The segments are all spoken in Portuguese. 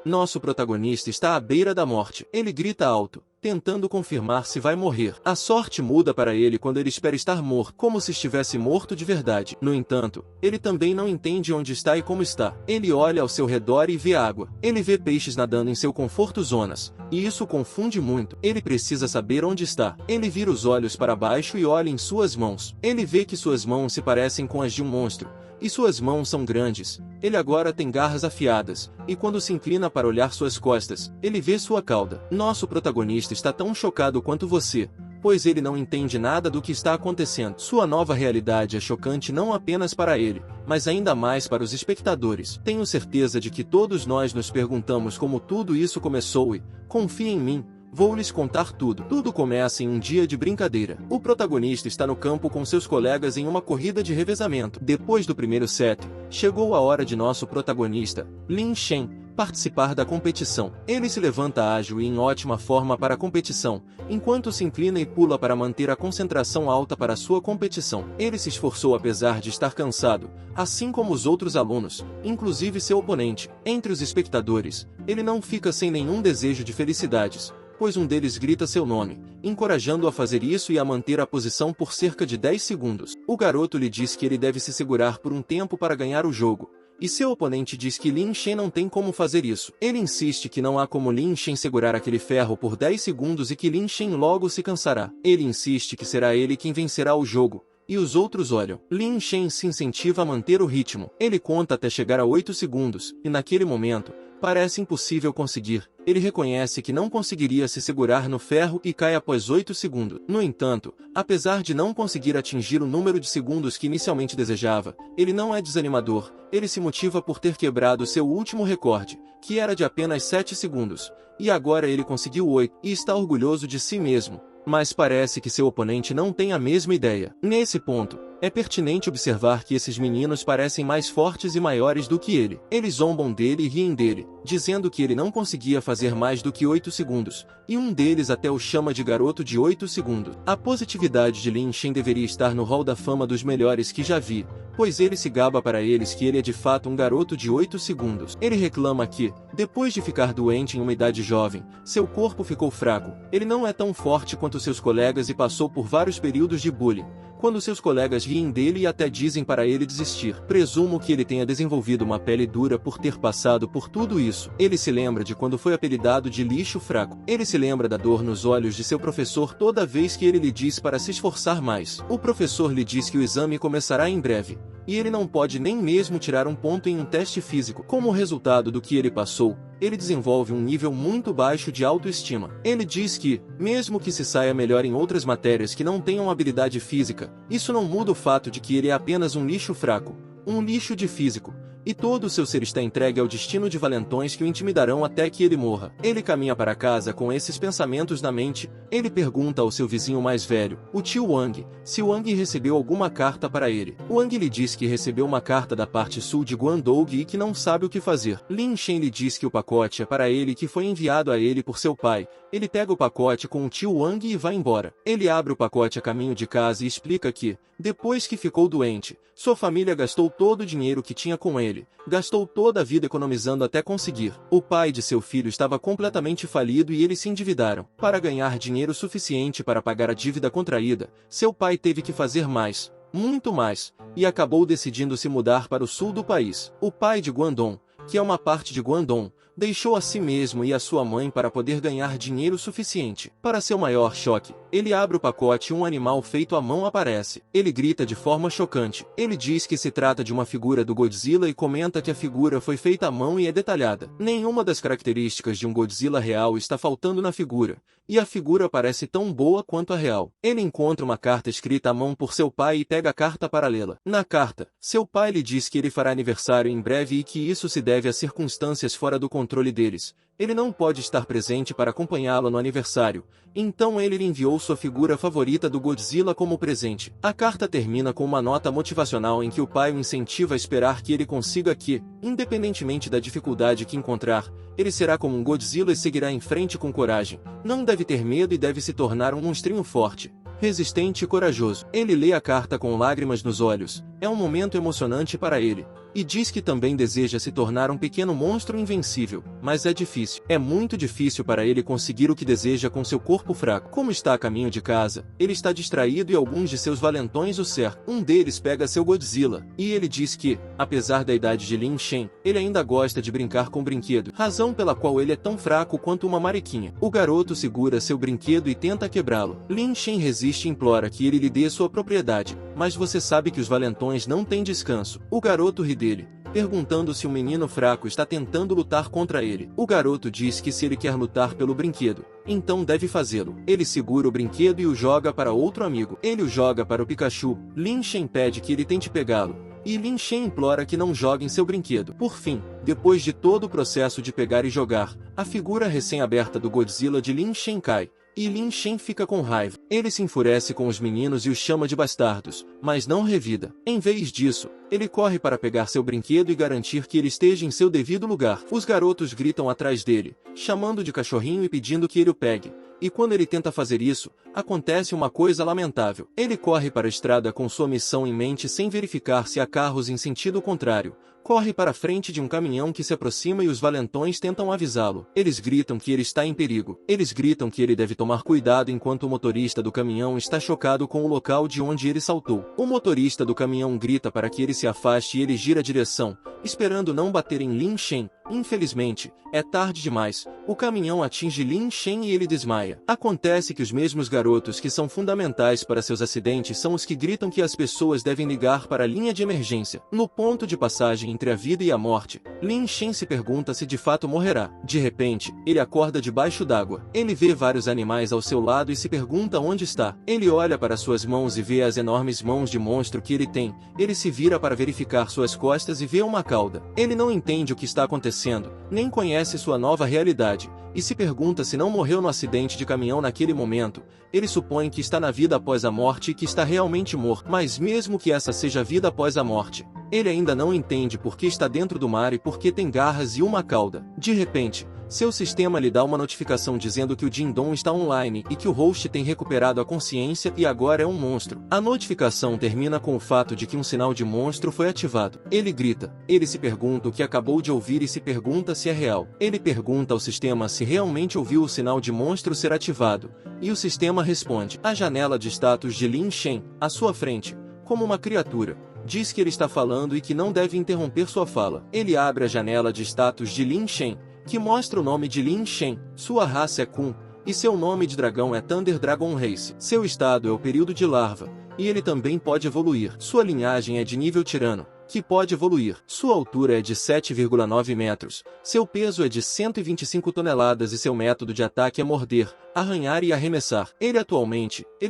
Nosso protagonista está à beira da morte. Ele grita alto, tentando confirmar se vai morrer. A sorte muda para ele quando ele espera estar morto, como se estivesse morto de verdade. No entanto, ele também não entende onde está e como está. Ele olha ao seu redor e vê água. Ele vê peixes nadando em seu conforto zonas, e isso confunde muito. Ele precisa saber onde está. Ele vira os olhos para baixo e olha em suas mãos. Ele vê que suas mãos se parecem com as de um monstro, e suas mãos são grandes. Ele agora tem garras afiadas, e quando se inclina para olhar suas costas, ele vê sua cauda. Nosso protagonista está tão chocado quanto você, pois ele não entende nada do que está acontecendo. Sua nova realidade é chocante não apenas para ele, mas ainda mais para os espectadores. Tenho certeza de que todos nós nos perguntamos como tudo isso começou e, confie em mim, vou lhes contar tudo. Tudo começa em um dia de brincadeira. O protagonista está no campo com seus colegas em uma corrida de revezamento. Depois do primeiro set, chegou a hora de nosso protagonista, Lin Shen, participar da competição. Ele se levanta ágil e em ótima forma para a competição, enquanto se inclina e pula para manter a concentração alta para sua competição. Ele se esforçou apesar de estar cansado, assim como os outros alunos, inclusive seu oponente. Entre os espectadores, ele não fica sem nenhum desejo de felicidades, pois um deles grita seu nome, encorajando-o a fazer isso e a manter a posição por cerca de 10 segundos. O garoto lhe diz que ele deve se segurar por um tempo para ganhar o jogo, e seu oponente diz que Lin Shen não tem como fazer isso. Ele insiste que não há como Lin Shen segurar aquele ferro por 10 segundos e que Lin Shen logo se cansará. Ele insiste que será ele quem vencerá o jogo, e os outros olham. Lin Shen se incentiva a manter o ritmo. Ele conta até chegar a 8 segundos, e naquele momento, parece impossível conseguir. Ele reconhece que não conseguiria se segurar no ferro e cai após 8 segundos. No entanto, apesar de não conseguir atingir o número de segundos que inicialmente desejava, ele não é desanimador. Ele se motiva por ter quebrado seu último recorde, que era de apenas 7 segundos. E agora ele conseguiu 8, e está orgulhoso de si mesmo. Mas parece que seu oponente não tem a mesma ideia. Nesse ponto, é pertinente observar que esses meninos parecem mais fortes e maiores do que ele. Eles zombam dele e riem dele, dizendo que ele não conseguia fazer mais do que 8 segundos, e um deles até o chama de garoto de 8 segundos. A positividade de Lin Shen deveria estar no hall da fama dos melhores que já vi, pois ele se gaba para eles que ele é de fato um garoto de 8 segundos. Ele reclama que, depois de ficar doente em uma idade jovem, seu corpo ficou fraco. Ele não é tão forte quanto seus colegas e passou por vários períodos de bullying, quando seus colegas riem dele e até dizem para ele desistir. Presumo que ele tenha desenvolvido uma pele dura por ter passado por tudo isso. Ele se lembra de quando foi apelidado de lixo fraco. Ele se lembra da dor nos olhos de seu professor toda vez que ele lhe diz para se esforçar mais. O professor lhe diz que o exame começará em breve, e ele não pode nem mesmo tirar um ponto em um teste físico. Como resultado do que ele passou, ele desenvolve um nível muito baixo de autoestima. Ele diz que, mesmo que se saia melhor em outras matérias que não tenham habilidade física, isso não muda o fato de que ele é apenas um lixo fraco, um lixo de físico, e todo o seu ser está entregue ao destino de valentões que o intimidarão até que ele morra. Ele caminha para casa com esses pensamentos na mente. Ele pergunta ao seu vizinho mais velho, o tio Wang, se Wang recebeu alguma carta para ele. Wang lhe diz que recebeu uma carta da parte sul de Guangdong e que não sabe o que fazer. Lin Shen lhe diz que o pacote é para ele e que foi enviado a ele por seu pai. Ele pega o pacote com o tio Wang e vai embora. Ele abre o pacote a caminho de casa e explica que, depois que ficou doente, sua família gastou todo o dinheiro que tinha com ele, gastou toda a vida economizando até conseguir. O pai de seu filho estava completamente falido e eles se endividaram. Para ganhar dinheiro suficiente para pagar a dívida contraída, seu pai teve que fazer mais, muito mais, e acabou decidindo se mudar para o sul do país. O pai de Guangdong, que é uma parte de Guangdong, deixou a si mesmo e a sua mãe para poder ganhar dinheiro suficiente. Para seu maior choque, ele abre o pacote e um animal feito à mão aparece. Ele grita de forma chocante. Ele diz que se trata de uma figura do Godzilla e comenta que a figura foi feita à mão e é detalhada. Nenhuma das características de um Godzilla real está faltando na figura, e a figura parece tão boa quanto a real. Ele encontra uma carta escrita à mão por seu pai e pega a carta para lê-la. Na carta, seu pai lhe diz que ele fará aniversário em breve e que isso se deve a circunstâncias fora do controle deles. Ele não pode estar presente para acompanhá-lo no aniversário, então ele lhe enviou sua figura favorita do Godzilla como presente. A carta termina com uma nota motivacional em que o pai o incentiva a esperar que ele consiga que, independentemente da dificuldade que encontrar, ele será como um Godzilla e seguirá em frente com coragem. Não deve ter medo e deve se tornar um monstrinho forte, resistente e corajoso. Ele lê a carta com lágrimas nos olhos, É um momento emocionante para ele. E diz que também deseja se tornar um pequeno monstro invencível, mas é difícil. É muito difícil para ele conseguir o que deseja com seu corpo fraco. Como está a caminho de casa, ele está distraído e alguns de seus valentões o cercam. Um deles pega seu Godzilla, e ele diz que, apesar da idade de Lin Shen, ele ainda gosta de brincar com o brinquedo, razão pela qual ele é tão fraco quanto uma mariquinha. O garoto segura seu brinquedo e tenta quebrá-lo. Lin Shen resiste e implora que ele lhe dê sua propriedade, mas você sabe que os valentões não têm descanso. O garoto ri dele, perguntando se o menino fraco está tentando lutar contra ele. O garoto diz que se ele quer lutar pelo brinquedo, então deve fazê-lo. Ele segura o brinquedo e o joga para outro amigo. Ele o joga para o Pikachu. Lin Shen pede que ele tente pegá-lo, e Lin Shen implora que não jogue em seu brinquedo. Por fim, depois de todo o processo de pegar e jogar, a figura recém-aberta do Godzilla de Lin Shen cai, e Lin Shen fica com raiva. Ele se enfurece com os meninos e os chama de bastardos, mas não revida. Em vez disso, ele corre para pegar seu brinquedo e garantir que ele esteja em seu devido lugar. Os garotos gritam atrás dele, chamando de cachorrinho e pedindo que ele o pegue. E quando ele tenta fazer isso, acontece uma coisa lamentável. Ele corre para a estrada com sua missão em mente sem verificar se há carros em sentido contrário. Corre para a frente de um caminhão que se aproxima e os valentões tentam avisá-lo. Eles gritam que ele está em perigo. Eles gritam que ele deve tomar cuidado enquanto o motorista do caminhão está chocado com o local de onde ele saltou. O motorista do caminhão grita para que ele se afaste e ele gira a direção, esperando não bater em Lin Shen. Infelizmente, é tarde demais. O caminhão atinge Lin Shen e ele desmaia. Acontece que os mesmos garotos que são fundamentais para seus acidentes são os que gritam que as pessoas devem ligar para a linha de emergência. No ponto de passagem entre a vida e a morte, Lin Shen se pergunta se de fato morrerá. De repente, ele acorda debaixo d'água. Ele vê vários animais ao seu lado e se pergunta onde está. Ele olha para suas mãos e vê as enormes mãos de monstro que ele tem. Ele se vira para verificar suas costas e vê uma cauda. Ele não entende o que está acontecendo, nem conhece sua nova realidade, e se pergunta se não morreu no acidente de caminhão naquele momento. Ele supõe que está na vida após a morte e que está realmente morto, mas mesmo que essa seja a vida após a morte, ele ainda não entende por que está dentro do mar e por que tem garras e uma cauda. De repente, seu sistema lhe dá uma notificação dizendo que o Jindong está online e que o host tem recuperado a consciência e agora é um monstro. A notificação termina com o fato de que um sinal de monstro foi ativado. Ele grita. Ele se pergunta o que acabou de ouvir e se pergunta se é real. Ele pergunta ao sistema se realmente ouviu o sinal de monstro ser ativado, e o sistema responde. A janela de status de Lin Shen, à sua frente, como uma criatura, diz que ele está falando e que não deve interromper sua fala. Ele abre a janela de status de Lin Shen, que mostra o nome de Lin Shen, sua raça é Kun, e seu nome de dragão é Thunder Dragon Race. Seu estado é o período de larva, e ele também pode evoluir. Sua linhagem é de nível tirano, que pode evoluir. Sua altura é de 7,9 metros, seu peso é de 125 toneladas e seu método de ataque é morder, arranhar e arremessar. Ele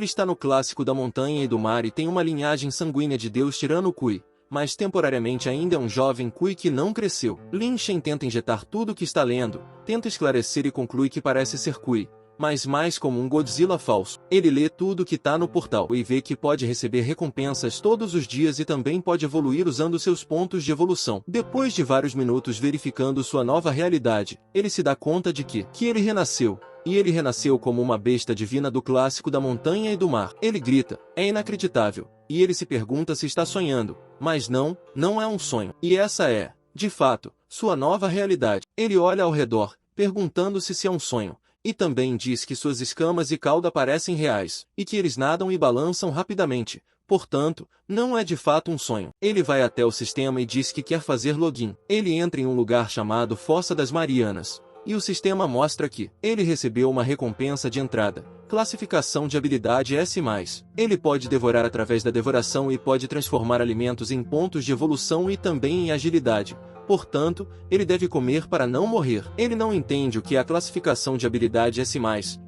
está no clássico da montanha e do mar e tem uma linhagem sanguínea de Deus Tirano Kui, mas temporariamente ainda é um jovem Kui que não cresceu. Lin Shen tenta injetar tudo o que está lendo, tenta esclarecer e conclui que parece ser Kui, mas mais como um Godzilla falso. Ele lê tudo que tá no portal e vê que pode receber recompensas todos os dias e também pode evoluir usando seus pontos de evolução. Depois de vários minutos verificando sua nova realidade, ele se dá conta de que ele renasceu. E ele renasceu como uma besta divina do clássico da montanha e do mar. Ele grita, é inacreditável, e ele se pergunta se está sonhando, mas não é um sonho. E essa é, de fato, sua nova realidade. Ele olha ao redor, perguntando-se se é um sonho, e também diz que suas escamas e cauda parecem reais, e que eles nadam e balançam rapidamente. Portanto, não é de fato um sonho. Ele vai até o sistema e diz que quer fazer login. Ele entra em um lugar chamado Fossa das Marianas, e o sistema mostra que ele recebeu uma recompensa de entrada, classificação de habilidade S+. Ele pode devorar através da devoração e pode transformar alimentos em pontos de evolução e também em agilidade. Portanto, ele deve comer para não morrer. Ele não entende o que é a classificação de habilidade S+,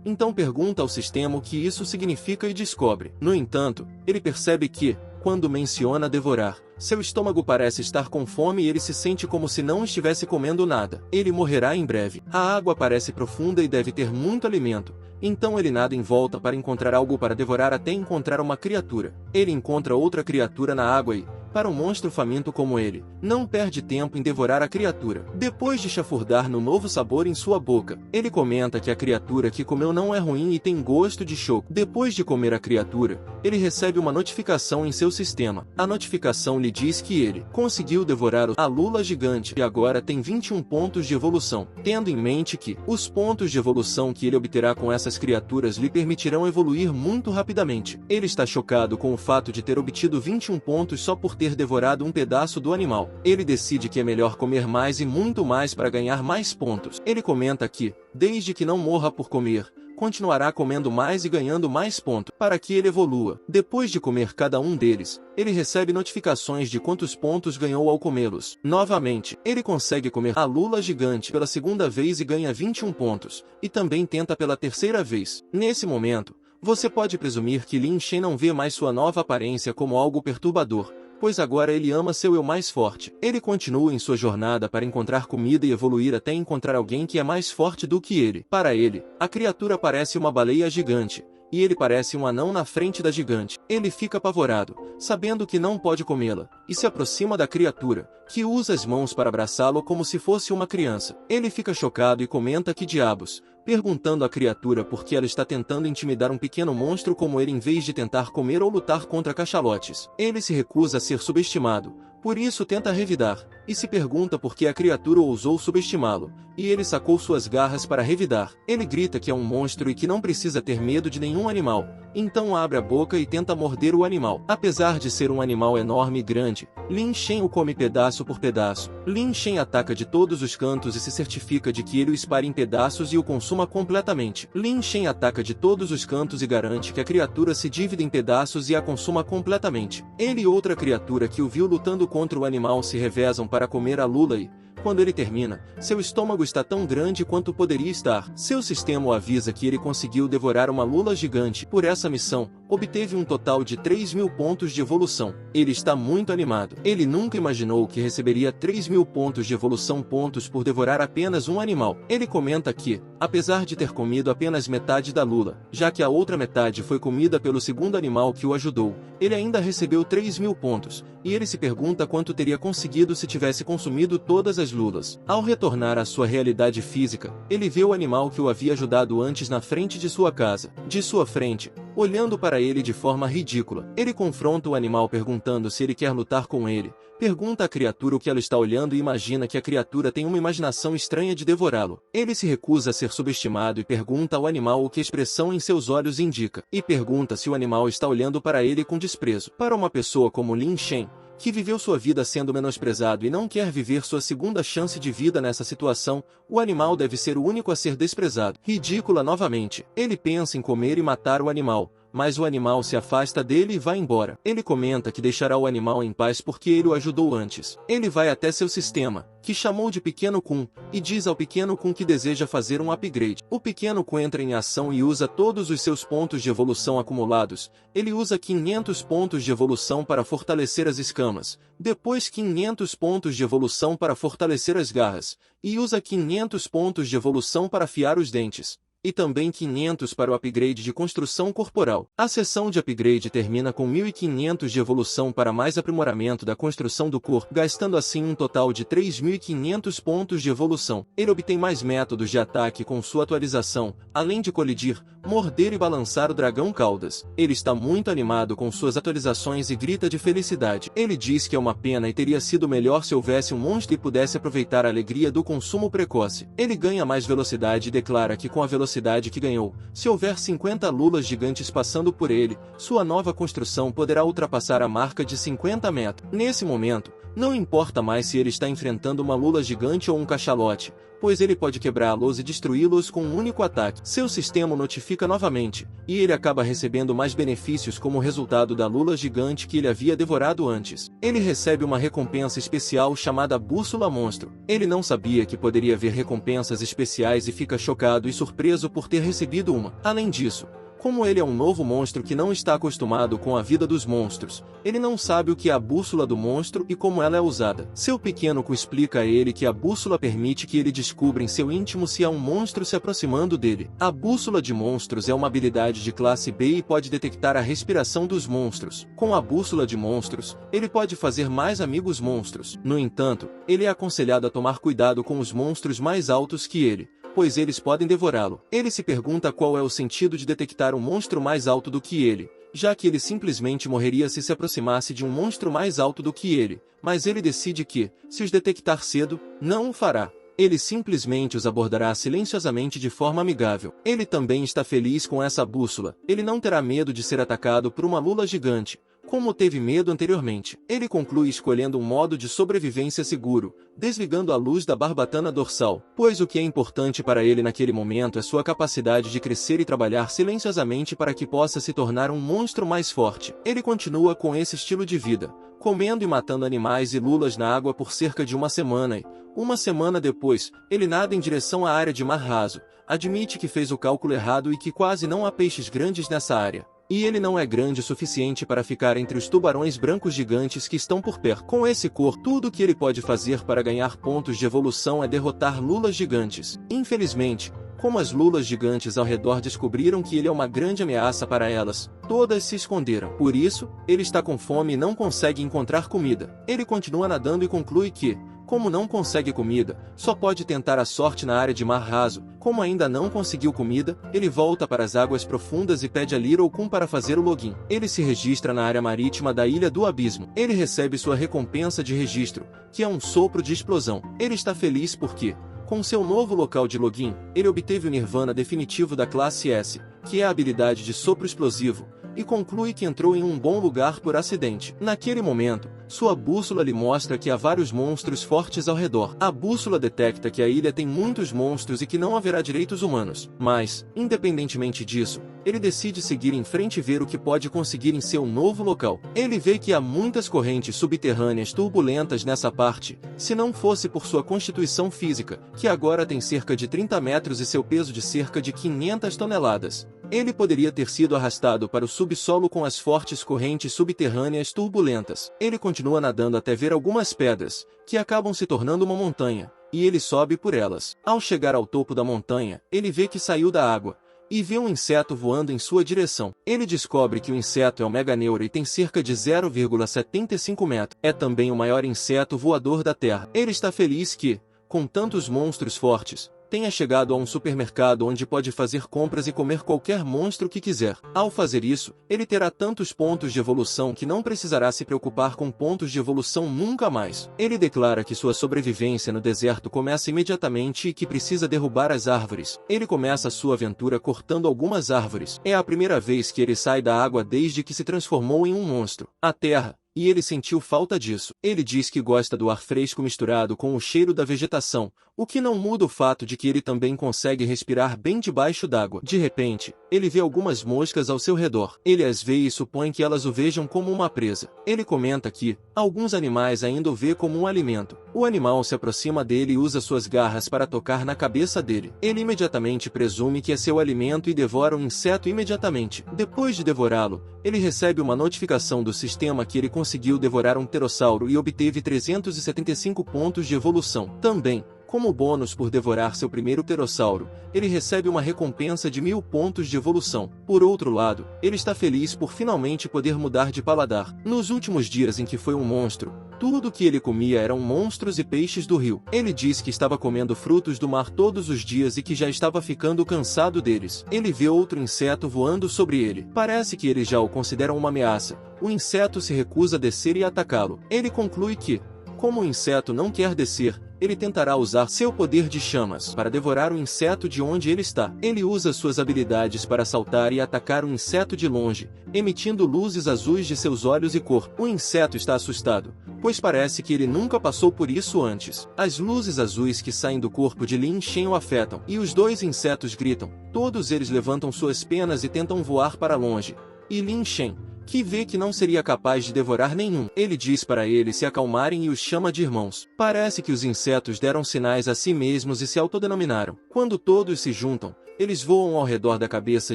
então pergunta ao sistema o que isso significa e descobre. No entanto, ele percebe que, quando menciona devorar, seu estômago parece estar com fome e ele se sente como se não estivesse comendo nada. Ele morrerá em breve. A água parece profunda e deve ter muito alimento. Então ele nada em volta para encontrar algo para devorar até encontrar uma criatura. Ele encontra outra criatura na água e, Para um monstro faminto como ele, não perde tempo em devorar a criatura. Depois de chafurdar no novo sabor em sua boca, ele comenta que a criatura que comeu não é ruim e tem gosto de choco. Depois de comer a criatura, ele recebe uma notificação em seu sistema. A notificação lhe diz que ele conseguiu devorar a lula gigante e agora tem 21 pontos de evolução, tendo em mente que os pontos de evolução que ele obterá com essas criaturas lhe permitirão evoluir muito rapidamente. Ele está chocado com o fato de ter obtido 21 pontos só por ter devorado um pedaço do animal. Ele decide que é melhor comer mais e muito mais para ganhar mais pontos. Ele comenta que, desde que não morra por comer, continuará comendo mais e ganhando mais pontos, para que ele evolua. Depois de comer cada um deles, ele recebe notificações de quantos pontos ganhou ao comê-los. Novamente, ele consegue comer a lula gigante pela segunda vez e ganha 21 pontos, e também tenta pela terceira vez. Nesse momento, você pode presumir que Lin Shen não vê mais sua nova aparência como algo perturbador, pois agora ele ama seu eu mais forte. Ele continua em sua jornada para encontrar comida e evoluir até encontrar alguém que é mais forte do que ele. Para ele, a criatura parece uma baleia gigante, e ele parece um anão na frente da gigante. Ele fica apavorado, sabendo que não pode comê-la, e se aproxima da criatura, que usa as mãos para abraçá-lo como se fosse uma criança. Ele fica chocado e comenta que diabos, perguntando à criatura por que ela está tentando intimidar um pequeno monstro como ele em vez de tentar comer ou lutar contra cachalotes. Ele se recusa a ser subestimado, por isso tenta revidar, e se pergunta por que a criatura ousou subestimá-lo, e ele sacou suas garras para revidar. Ele grita que é um monstro e que não precisa ter medo de nenhum animal, então abre a boca e tenta morder o animal. Apesar de ser um animal enorme e grande, Lin Shen o come pedaço por pedaço. Lin Shen ataca de todos os cantos e se certifica de que ele o espalhe em pedaços e o consuma completamente. Lin Shen ataca de todos os cantos e garante que a criatura se divida em pedaços e a consuma completamente. Ele e outra criatura que o viu lutando contra o animal se revezam para comer a lula e, quando ele termina, seu estômago está tão grande quanto poderia estar. Seu sistema o avisa que ele conseguiu devorar uma lula gigante. Por essa missão, obteve um total de 3.000 pontos de evolução. Ele está muito animado. Ele nunca imaginou que receberia 3.000 pontos de evolução pontos por devorar apenas um animal. Ele comenta que, apesar de ter comido apenas metade da lula, já que a outra metade foi comida pelo segundo animal que o ajudou, ele ainda recebeu 3.000 pontos, e ele se pergunta quanto teria conseguido se tivesse consumido todas as lulas. Ao retornar à sua realidade física, ele vê o animal que o havia ajudado antes na frente de sua casa. De sua frente, olhando para ele de forma ridícula, ele confronta o animal perguntando se ele quer lutar com ele. Pergunta à criatura o que ela está olhando e imagina que a criatura tem uma imaginação estranha de devorá-lo. Ele se recusa a ser subestimado e pergunta ao animal o que a expressão em seus olhos indica. E pergunta se o animal está olhando para ele com desprezo. Para uma pessoa como Lin Shen, que viveu sua vida sendo menosprezado e não quer viver sua segunda chance de vida nessa situação, o animal deve ser o único a ser desprezado. Ridícula novamente. Ele pensa em comer e matar o animal, mas o animal se afasta dele e vai embora. Ele comenta que deixará o animal em paz porque ele o ajudou antes. Ele vai até seu sistema, que chamou de Pequeno Kun, e diz ao Pequeno Kun que deseja fazer um upgrade. O Pequeno Kun entra em ação e usa todos os seus pontos de evolução acumulados. Ele usa 500 pontos de evolução para fortalecer as escamas, depois 500 pontos de evolução para fortalecer as garras, e usa 500 pontos de evolução para afiar os dentes, e também 500 para o upgrade de construção corporal. A sessão de upgrade termina com 1.500 de evolução para mais aprimoramento da construção do corpo, gastando assim um total de 3.500 pontos de evolução. Ele obtém mais métodos de ataque com sua atualização, além de colidir, morder e balançar o dragão caudas. Ele está muito animado com suas atualizações e grita de felicidade. Ele diz que é uma pena e teria sido melhor se houvesse um monstro e pudesse aproveitar a alegria do consumo precoce. Ele ganha mais velocidade e declara que com a velocidade que ganhou, se houver 50 lulas gigantes passando por ele, sua nova construção poderá ultrapassar a marca de 50 metros. Nesse momento, não importa mais se ele está enfrentando uma lula gigante ou um cachalote, pois ele pode quebrá-los e destruí-los com um único ataque. Seu sistema o notifica novamente, e ele acaba recebendo mais benefícios como resultado da lula gigante que ele havia devorado antes. Ele recebe uma recompensa especial chamada Bússola Monstro. Ele não sabia que poderia haver recompensas especiais e fica chocado e surpreso por ter recebido uma. Além disso, Como ele é um novo monstro que não está acostumado com a vida dos monstros, ele não sabe o que é a bússola do monstro e como ela é usada. Seu pequeno Cu explica a ele que a bússola permite que ele descubra em seu íntimo se há um monstro se aproximando dele. A bússola de monstros é uma habilidade de classe B e pode detectar a respiração dos monstros. Com a bússola de monstros, ele pode fazer mais amigos monstros. No entanto, ele é aconselhado a tomar cuidado com os monstros mais altos que ele, pois eles podem devorá-lo. Ele se pergunta qual é o sentido de detectar um monstro mais alto do que ele, já que ele simplesmente morreria se aproximasse de um monstro mais alto do que ele, mas ele decide que, se os detectar cedo, não o fará. Ele simplesmente os abordará silenciosamente de forma amigável. Ele também está feliz com essa bússola. Ele não terá medo de ser atacado por uma lula gigante, como teve medo anteriormente. Ele conclui escolhendo um modo de sobrevivência seguro, desligando a luz da barbatana dorsal, pois o que é importante para ele naquele momento é sua capacidade de crescer e trabalhar silenciosamente para que possa se tornar um monstro mais forte. Ele continua com esse estilo de vida, comendo e matando animais e lulas na água por cerca de uma semana e, uma semana depois, ele nada em direção à área de mar raso, admite que fez o cálculo errado e que quase não há peixes grandes nessa área. E ele não é grande o suficiente para ficar entre os tubarões brancos gigantes que estão por perto. Com esse corpo, tudo o que ele pode fazer para ganhar pontos de evolução é derrotar lulas gigantes. Infelizmente, como as lulas gigantes ao redor descobriram que ele é uma grande ameaça para elas, todas se esconderam. Por isso, ele está com fome e não consegue encontrar comida. Ele continua nadando e conclui que, como não consegue comida, só pode tentar a sorte na área de mar raso. Como ainda não conseguiu comida, ele volta para as águas profundas e pede a Little Kun para fazer o login. Ele se registra na área marítima da Ilha do Abismo. Ele recebe sua recompensa de registro, que é um sopro de explosão. Ele está feliz porque, com seu novo local de login, ele obteve o Nirvana definitivo da classe S, que é a habilidade de sopro explosivo, e conclui que entrou em um bom lugar por acidente. Naquele momento, sua bússola lhe mostra que há vários monstros fortes ao redor. A bússola detecta que a ilha tem muitos monstros e que não haverá direitos humanos. Mas, independentemente disso, ele decide seguir em frente e ver o que pode conseguir em seu novo local. Ele vê que há muitas correntes subterrâneas turbulentas nessa parte, se não fosse por sua constituição física, que agora tem cerca de 30 metros e seu peso de cerca de 500 toneladas. Ele poderia ter sido arrastado para o subsolo com as fortes correntes subterrâneas turbulentas. Ele continua nadando até ver algumas pedras, que acabam se tornando uma montanha, e ele sobe por elas. Ao chegar ao topo da montanha, ele vê que saiu da água, e vê um inseto voando em sua direção. Ele descobre que o inseto é o Meganeura e tem cerca de 0,75 metros. É também o maior inseto voador da Terra. Ele está feliz que, com tantos monstros fortes, tenha chegado a um supermercado onde pode fazer compras e comer qualquer monstro que quiser. Ao fazer isso, ele terá tantos pontos de evolução que não precisará se preocupar com pontos de evolução nunca mais. Ele declara que sua sobrevivência no deserto começa imediatamente e que precisa derrubar as árvores. Ele começa sua aventura cortando algumas árvores. É a primeira vez que ele sai da água desde que se transformou em um monstro. A terra, e ele sentiu falta disso. Ele diz que gosta do ar fresco misturado com o cheiro da vegetação, o que não muda o fato de que ele também consegue respirar bem debaixo d'água. De repente, ele vê algumas moscas ao seu redor. Ele as vê e supõe que elas o vejam como uma presa. Ele comenta que, alguns animais ainda o vê como um alimento. O animal se aproxima dele e usa suas garras para tocar na cabeça dele. Ele imediatamente presume que é seu alimento e devora o inseto imediatamente. Depois de devorá-lo, ele recebe uma notificação do sistema que ele conseguiu devorar um pterossauro e obteve 375 pontos de evolução. Também, como bônus por devorar seu primeiro pterossauro, ele recebe uma recompensa de 1000 pontos de evolução. Por outro lado, ele está feliz por finalmente poder mudar de paladar. Nos últimos dias em que foi um monstro, tudo o que ele comia eram monstros e peixes do rio. Ele diz que estava comendo frutos do mar todos os dias e que já estava ficando cansado deles. Ele vê outro inseto voando sobre ele. Parece que ele já o considera uma ameaça. O inseto se recusa a descer e atacá-lo. Ele conclui que, como o inseto não quer descer, ele tentará usar seu poder de chamas para devorar o inseto de onde ele está. Ele usa suas habilidades para saltar e atacar o inseto de longe, emitindo luzes azuis de seus olhos e corpo. O inseto está assustado, pois parece que ele nunca passou por isso antes. As luzes azuis que saem do corpo de Lin Shen o afetam, e os dois insetos gritam. Todos eles levantam suas penas e tentam voar para longe. E Lin Shen, que vê que não seria capaz de devorar nenhum, ele diz para eles se acalmarem e os chama de irmãos. Parece que os insetos deram sinais a si mesmos e se autodenominaram. Quando todos se juntam, Eles voam ao redor da cabeça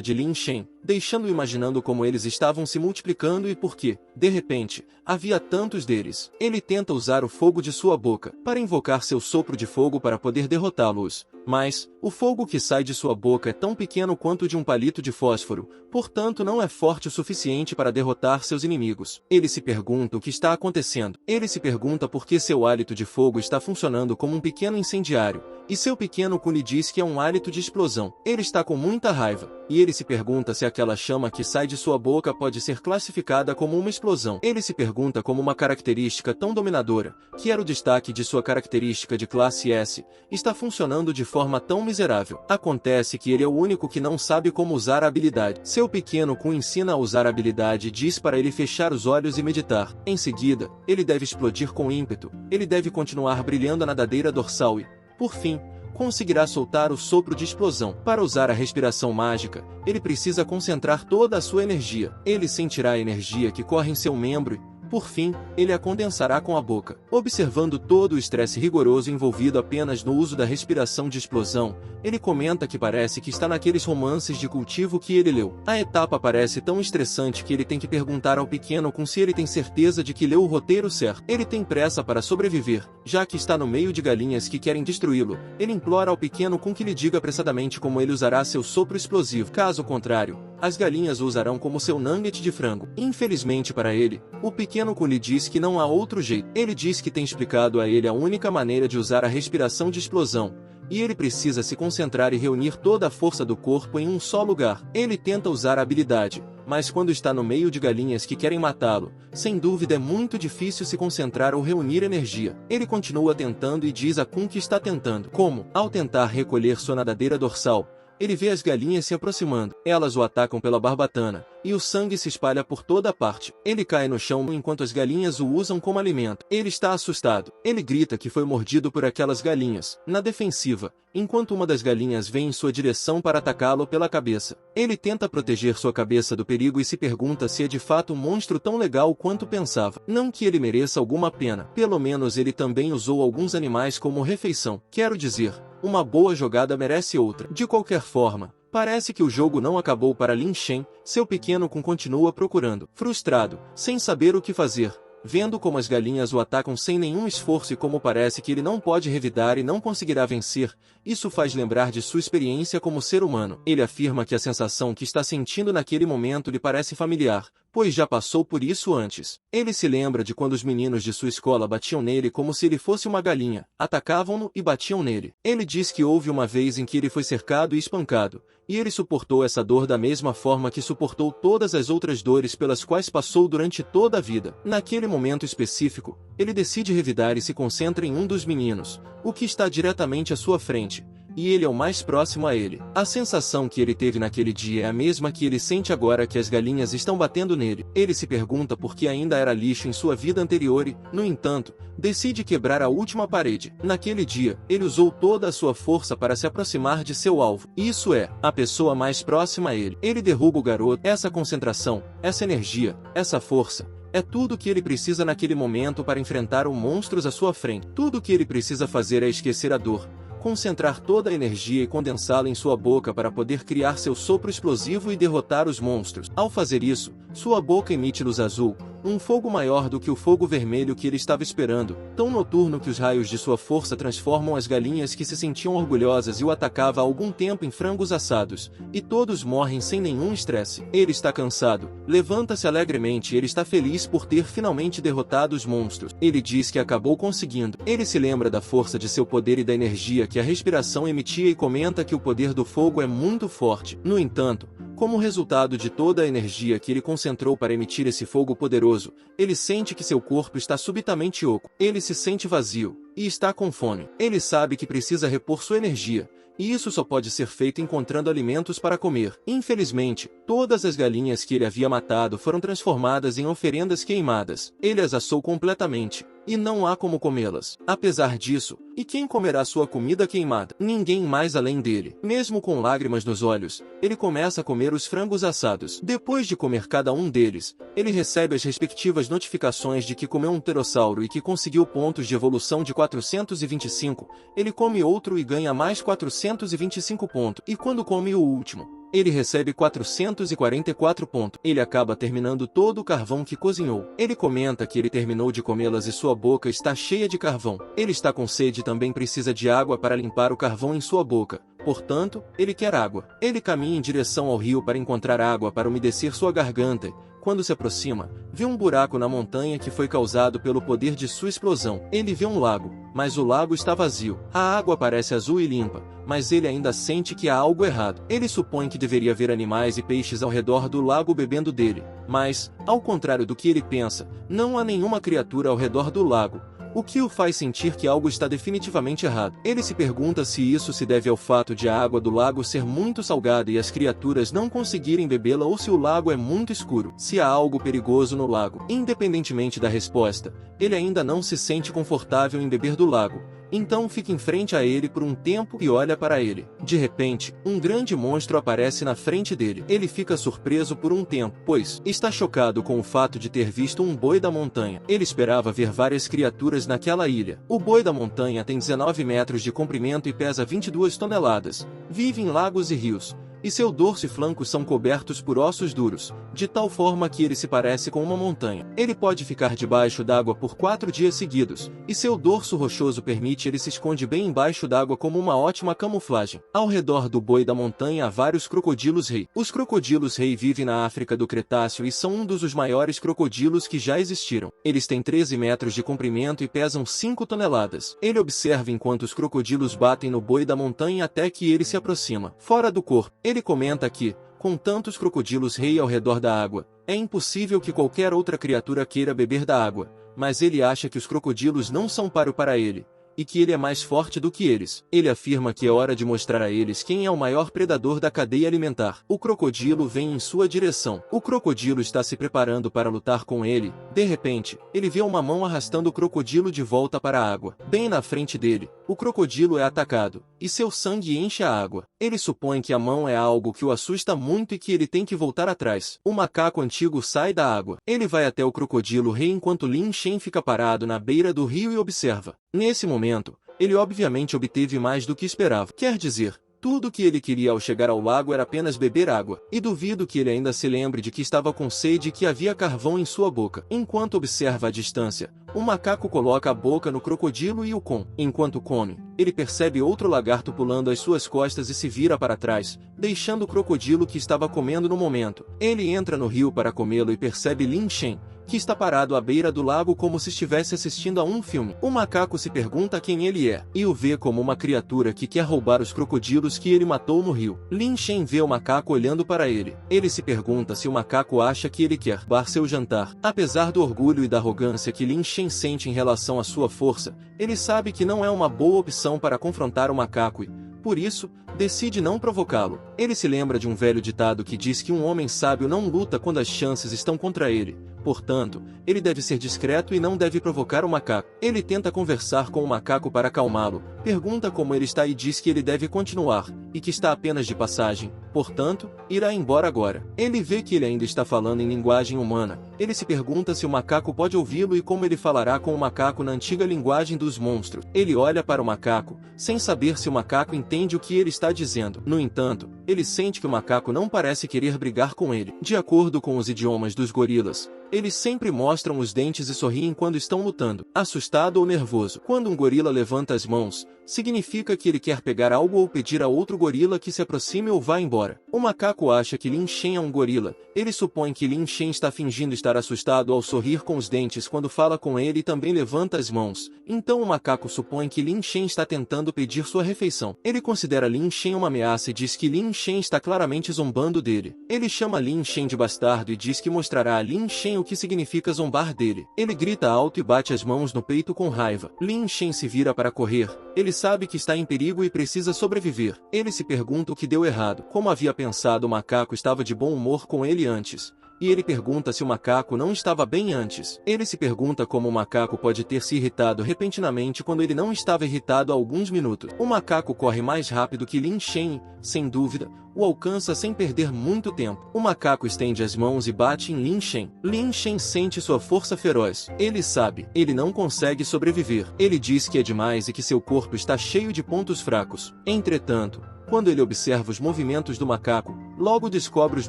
de Lin Shen, deixando-o imaginando como eles estavam se multiplicando e por que, de repente, havia tantos deles. Ele tenta usar o fogo de sua boca para invocar seu sopro de fogo para poder derrotá-los. Mas, o fogo que sai de sua boca é tão pequeno quanto o de um palito de fósforo, portanto não é forte o suficiente para derrotar seus inimigos. Ele se pergunta o que está acontecendo. Ele se pergunta por que seu hálito de fogo está funcionando como um pequeno incendiário, e seu pequeno Kun lhe diz que é um hálito de explosão. Ele está com muita raiva, e ele se pergunta se aquela chama que sai de sua boca pode ser classificada como uma explosão. Ele se pergunta como uma característica tão dominadora, que era o destaque de sua característica de classe S, está funcionando de forma tão miserável. Acontece que ele é o único que não sabe como usar a habilidade. Seu pequeno Kun ensina a usar a habilidade e diz para ele fechar os olhos e meditar. Em seguida, ele deve explodir com ímpeto. Ele deve continuar brilhando a nadadeira dorsal e, por fim, conseguirá soltar o sopro de explosão. Para usar a respiração mágica, ele precisa concentrar toda a sua energia. Ele sentirá a energia que corre em seu membro e, por fim, ele a condensará com a boca. Observando todo o estresse rigoroso envolvido apenas no uso da respiração de explosão, ele comenta que parece que está naqueles romances de cultivo que ele leu. A etapa parece tão estressante que ele tem que perguntar ao pequeno Kun se ele tem certeza de que leu o roteiro certo. Ele tem pressa para sobreviver, já que está no meio de galinhas que querem destruí-lo. Ele implora ao pequeno Kun que lhe diga apressadamente como ele usará seu sopro explosivo. Caso contrário, as galinhas o usarão como seu nugget de frango. Infelizmente para ele, o pequeno Kun lhe diz que não há outro jeito. Ele diz que tem explicado a ele a única maneira de usar a respiração de explosão, e ele precisa se concentrar e reunir toda a força do corpo em um só lugar. Ele tenta usar a habilidade, mas quando está no meio de galinhas que querem matá-lo, sem dúvida é muito difícil se concentrar ou reunir energia. Ele continua tentando e diz a Kun que está tentando. Como, ao tentar recolher sua nadadeira dorsal, ele vê as galinhas se aproximando. Elas o atacam pela barbatana, e o sangue se espalha por toda parte. Ele cai no chão enquanto as galinhas o usam como alimento. Ele está assustado. Ele grita que foi mordido por aquelas galinhas, na defensiva, enquanto uma das galinhas vem em sua direção para atacá-lo pela cabeça. Ele tenta proteger sua cabeça do perigo e se pergunta se é de fato um monstro tão legal quanto pensava. Não que ele mereça alguma pena. Pelo menos ele também usou alguns animais como refeição. Quero dizer, uma boa jogada merece outra. De qualquer forma, parece que o jogo não acabou para Lin Shen. Seu pequeno Kun continua procurando. Frustrado, sem saber o que fazer, vendo como as galinhas o atacam sem nenhum esforço e como parece que ele não pode revidar e não conseguirá vencer, isso faz lembrar de sua experiência como ser humano. Ele afirma que a sensação que está sentindo naquele momento lhe parece familiar, pois já passou por isso antes. Ele se lembra de quando os meninos de sua escola batiam nele como se ele fosse uma galinha, atacavam-no e batiam nele. Ele diz que houve uma vez em que ele foi cercado e espancado, e ele suportou essa dor da mesma forma que suportou todas as outras dores pelas quais passou durante toda a vida. Naquele momento específico, ele decide revidar e se concentra em um dos meninos, o que está diretamente à sua frente, e ele é o mais próximo a ele. A sensação que ele teve naquele dia é a mesma que ele sente agora que as galinhas estão batendo nele. Ele se pergunta por que ainda era lixo em sua vida anterior e, no entanto, decide quebrar a última parede. Naquele dia, ele usou toda a sua força para se aproximar de seu alvo. Isso é, a pessoa mais próxima a ele. Ele derruba o garoto. Essa concentração, essa energia, essa força, é tudo o que ele precisa naquele momento para enfrentar os monstros à sua frente. Tudo o que ele precisa fazer é esquecer a dor, concentrar toda a energia e condensá-la em sua boca para poder criar seu sopro explosivo e derrotar os monstros. Ao fazer isso, sua boca emite luz azul, um fogo maior do que o fogo vermelho que ele estava esperando, tão noturno que os raios de sua força transformam as galinhas que se sentiam orgulhosas e o atacava há algum tempo em frangos assados, e todos morrem sem nenhum estresse. Ele está cansado, levanta-se alegremente e ele está feliz por ter finalmente derrotado os monstros. Ele diz que acabou conseguindo. Ele se lembra da força de seu poder e da energia que a respiração emitia e comenta que o poder do fogo é muito forte. No entanto, como resultado de toda a energia que ele concentrou para emitir esse fogo poderoso, ele sente que seu corpo está subitamente oco. Ele se sente vazio, e está com fome. Ele sabe que precisa repor sua energia, e isso só pode ser feito encontrando alimentos para comer. Infelizmente, todas as galinhas que ele havia matado foram transformadas em oferendas queimadas. Ele as assou completamente, e não há como comê-las. Apesar disso, e quem comerá sua comida queimada? Ninguém mais além dele. Mesmo com lágrimas nos olhos, ele começa a comer os frangos assados. Depois de comer cada um deles, ele recebe as respectivas notificações de que comeu um pterossauro e que conseguiu pontos de evolução de 425, ele come outro e ganha mais 425 pontos. E quando come o último, ele recebe 444 pontos. Ele acaba terminando todo o carvão que cozinhou. Ele comenta que ele terminou de comê-las e sua boca está cheia de carvão. Ele está com sede e também precisa de água para limpar o carvão em sua boca. Portanto, ele quer água. Ele caminha em direção ao rio para encontrar água para umedecer sua garganta. Quando se aproxima, vê um buraco na montanha que foi causado pelo poder de sua explosão. Ele vê um lago, mas o lago está vazio. A água parece azul e limpa, mas ele ainda sente que há algo errado. Ele supõe que deveria haver animais e peixes ao redor do lago bebendo dele, mas, ao contrário do que ele pensa, não há nenhuma criatura ao redor do lago, o que o faz sentir que algo está definitivamente errado. Ele se pergunta se isso se deve ao fato de a água do lago ser muito salgada e as criaturas não conseguirem bebê-la ou se o lago é muito escuro, se há algo perigoso no lago. Independentemente da resposta, ele ainda não se sente confortável em beber do lago. Então fica em frente a ele por um tempo e olha para ele. De repente, um grande monstro aparece na frente dele. Ele fica surpreso por um tempo, pois está chocado com o fato de ter visto um boi da montanha. Ele esperava ver várias criaturas naquela ilha. O boi da montanha tem 19 metros de comprimento e pesa 22 toneladas. Vive em lagos e rios, e seu dorso e flancos são cobertos por ossos duros, de tal forma que ele se parece com uma montanha. Ele pode ficar debaixo d'água por 4 dias seguidos, e seu dorso rochoso permite ele se esconde bem embaixo d'água como uma ótima camuflagem. Ao redor do boi da montanha há vários crocodilos-rei. Os crocodilos-rei vivem na África do Cretáceo e são um dos maiores crocodilos que já existiram. Eles têm 13 metros de comprimento e pesam 5 toneladas. Ele observa enquanto os crocodilos batem no boi da montanha até que ele se aproxima. Fora do corpo, ele comenta que, com tantos crocodilos-rei ao redor da água, é impossível que qualquer outra criatura queira beber da água, mas ele acha que os crocodilos não são páreo para ele, e que ele é mais forte do que eles. Ele afirma que é hora de mostrar a eles quem é o maior predador da cadeia alimentar. O crocodilo vem em sua direção. O crocodilo está se preparando para lutar com ele. De repente, ele vê uma mão arrastando o crocodilo de volta para a água. Bem na frente dele, o crocodilo é atacado, e seu sangue enche a água. Ele supõe que a mão é algo que o assusta muito e que ele tem que voltar atrás. O macaco antigo sai da água. Ele vai até o crocodilo-rei enquanto Lin Shen fica parado na beira do rio e observa. Nesse momento, ele obviamente obteve mais do que esperava. Quer dizer, tudo o que ele queria ao chegar ao lago era apenas beber água, e duvido que ele ainda se lembre de que estava com sede e que havia carvão em sua boca. Enquanto observa a distância, o macaco coloca a boca no crocodilo e o come. Enquanto come, ele percebe outro lagarto pulando às suas costas e se vira para trás, deixando o crocodilo que estava comendo no momento. Ele entra no rio para comê-lo e percebe Lin Shen, que está parado à beira do lago como se estivesse assistindo a um filme. O macaco se pergunta quem ele é, e o vê como uma criatura que quer roubar os crocodilos que ele matou no rio. Lin Shen vê o macaco olhando para ele. Ele se pergunta se o macaco acha que ele quer roubar seu jantar. Apesar do orgulho e da arrogância que Lin Shen sente em relação à sua força, ele sabe que não é uma boa opção para confrontar o macaco e, por isso, decide não provocá-lo. Ele se lembra de um velho ditado que diz que um homem sábio não luta quando as chances estão contra ele. Portanto, ele deve ser discreto e não deve provocar o macaco. Ele tenta conversar com o macaco para acalmá-lo, pergunta como ele está e diz que ele deve continuar, e que está apenas de passagem, portanto, irá embora agora. Ele vê que ele ainda está falando em linguagem humana. Ele se pergunta se o macaco pode ouvi-lo e como ele falará com o macaco na antiga linguagem dos monstros. Ele olha para o macaco, sem saber se o macaco entende o que ele está dizendo. No entanto, ele sente que o macaco não parece querer brigar com ele. De acordo com os idiomas dos gorilas, eles sempre mostram os dentes e sorriem quando estão lutando, assustado ou nervoso. Quando um gorila levanta as mãos, significa que ele quer pegar algo ou pedir a outro gorila que se aproxime ou vá embora. O macaco acha que Lin Shen é um gorila. Ele supõe que Lin Shen está fingindo estar assustado ao sorrir com os dentes quando fala com ele e também levanta as mãos. Então o macaco supõe que Lin Shen está tentando pedir sua refeição. Ele considera Lin Shen uma ameaça e diz que Lin Shen está claramente zombando dele. Ele chama Lin Shen de bastardo e diz que mostrará a Lin Shen o que significa zombar dele. Ele grita alto e bate as mãos no peito com raiva. Lin Shen se vira para correr. Ele sabe que está em perigo e precisa sobreviver. Ele se pergunta o que deu errado. Como havia pensado, o macaco estava de bom humor com ele antes. e ele pergunta se o macaco não estava bem antes. Ele se pergunta como o macaco pode ter se irritado repentinamente quando ele não estava irritado há alguns minutos. O macaco corre mais rápido que Lin Shen, sem dúvida, o alcança sem perder muito tempo. O macaco estende as mãos e bate em Lin Shen. Lin Shen sente sua força feroz. Ele sabe, ele não consegue sobreviver. Ele diz que é demais e que seu corpo está cheio de pontos fracos. Entretanto, quando ele observa os movimentos do macaco, logo descobre os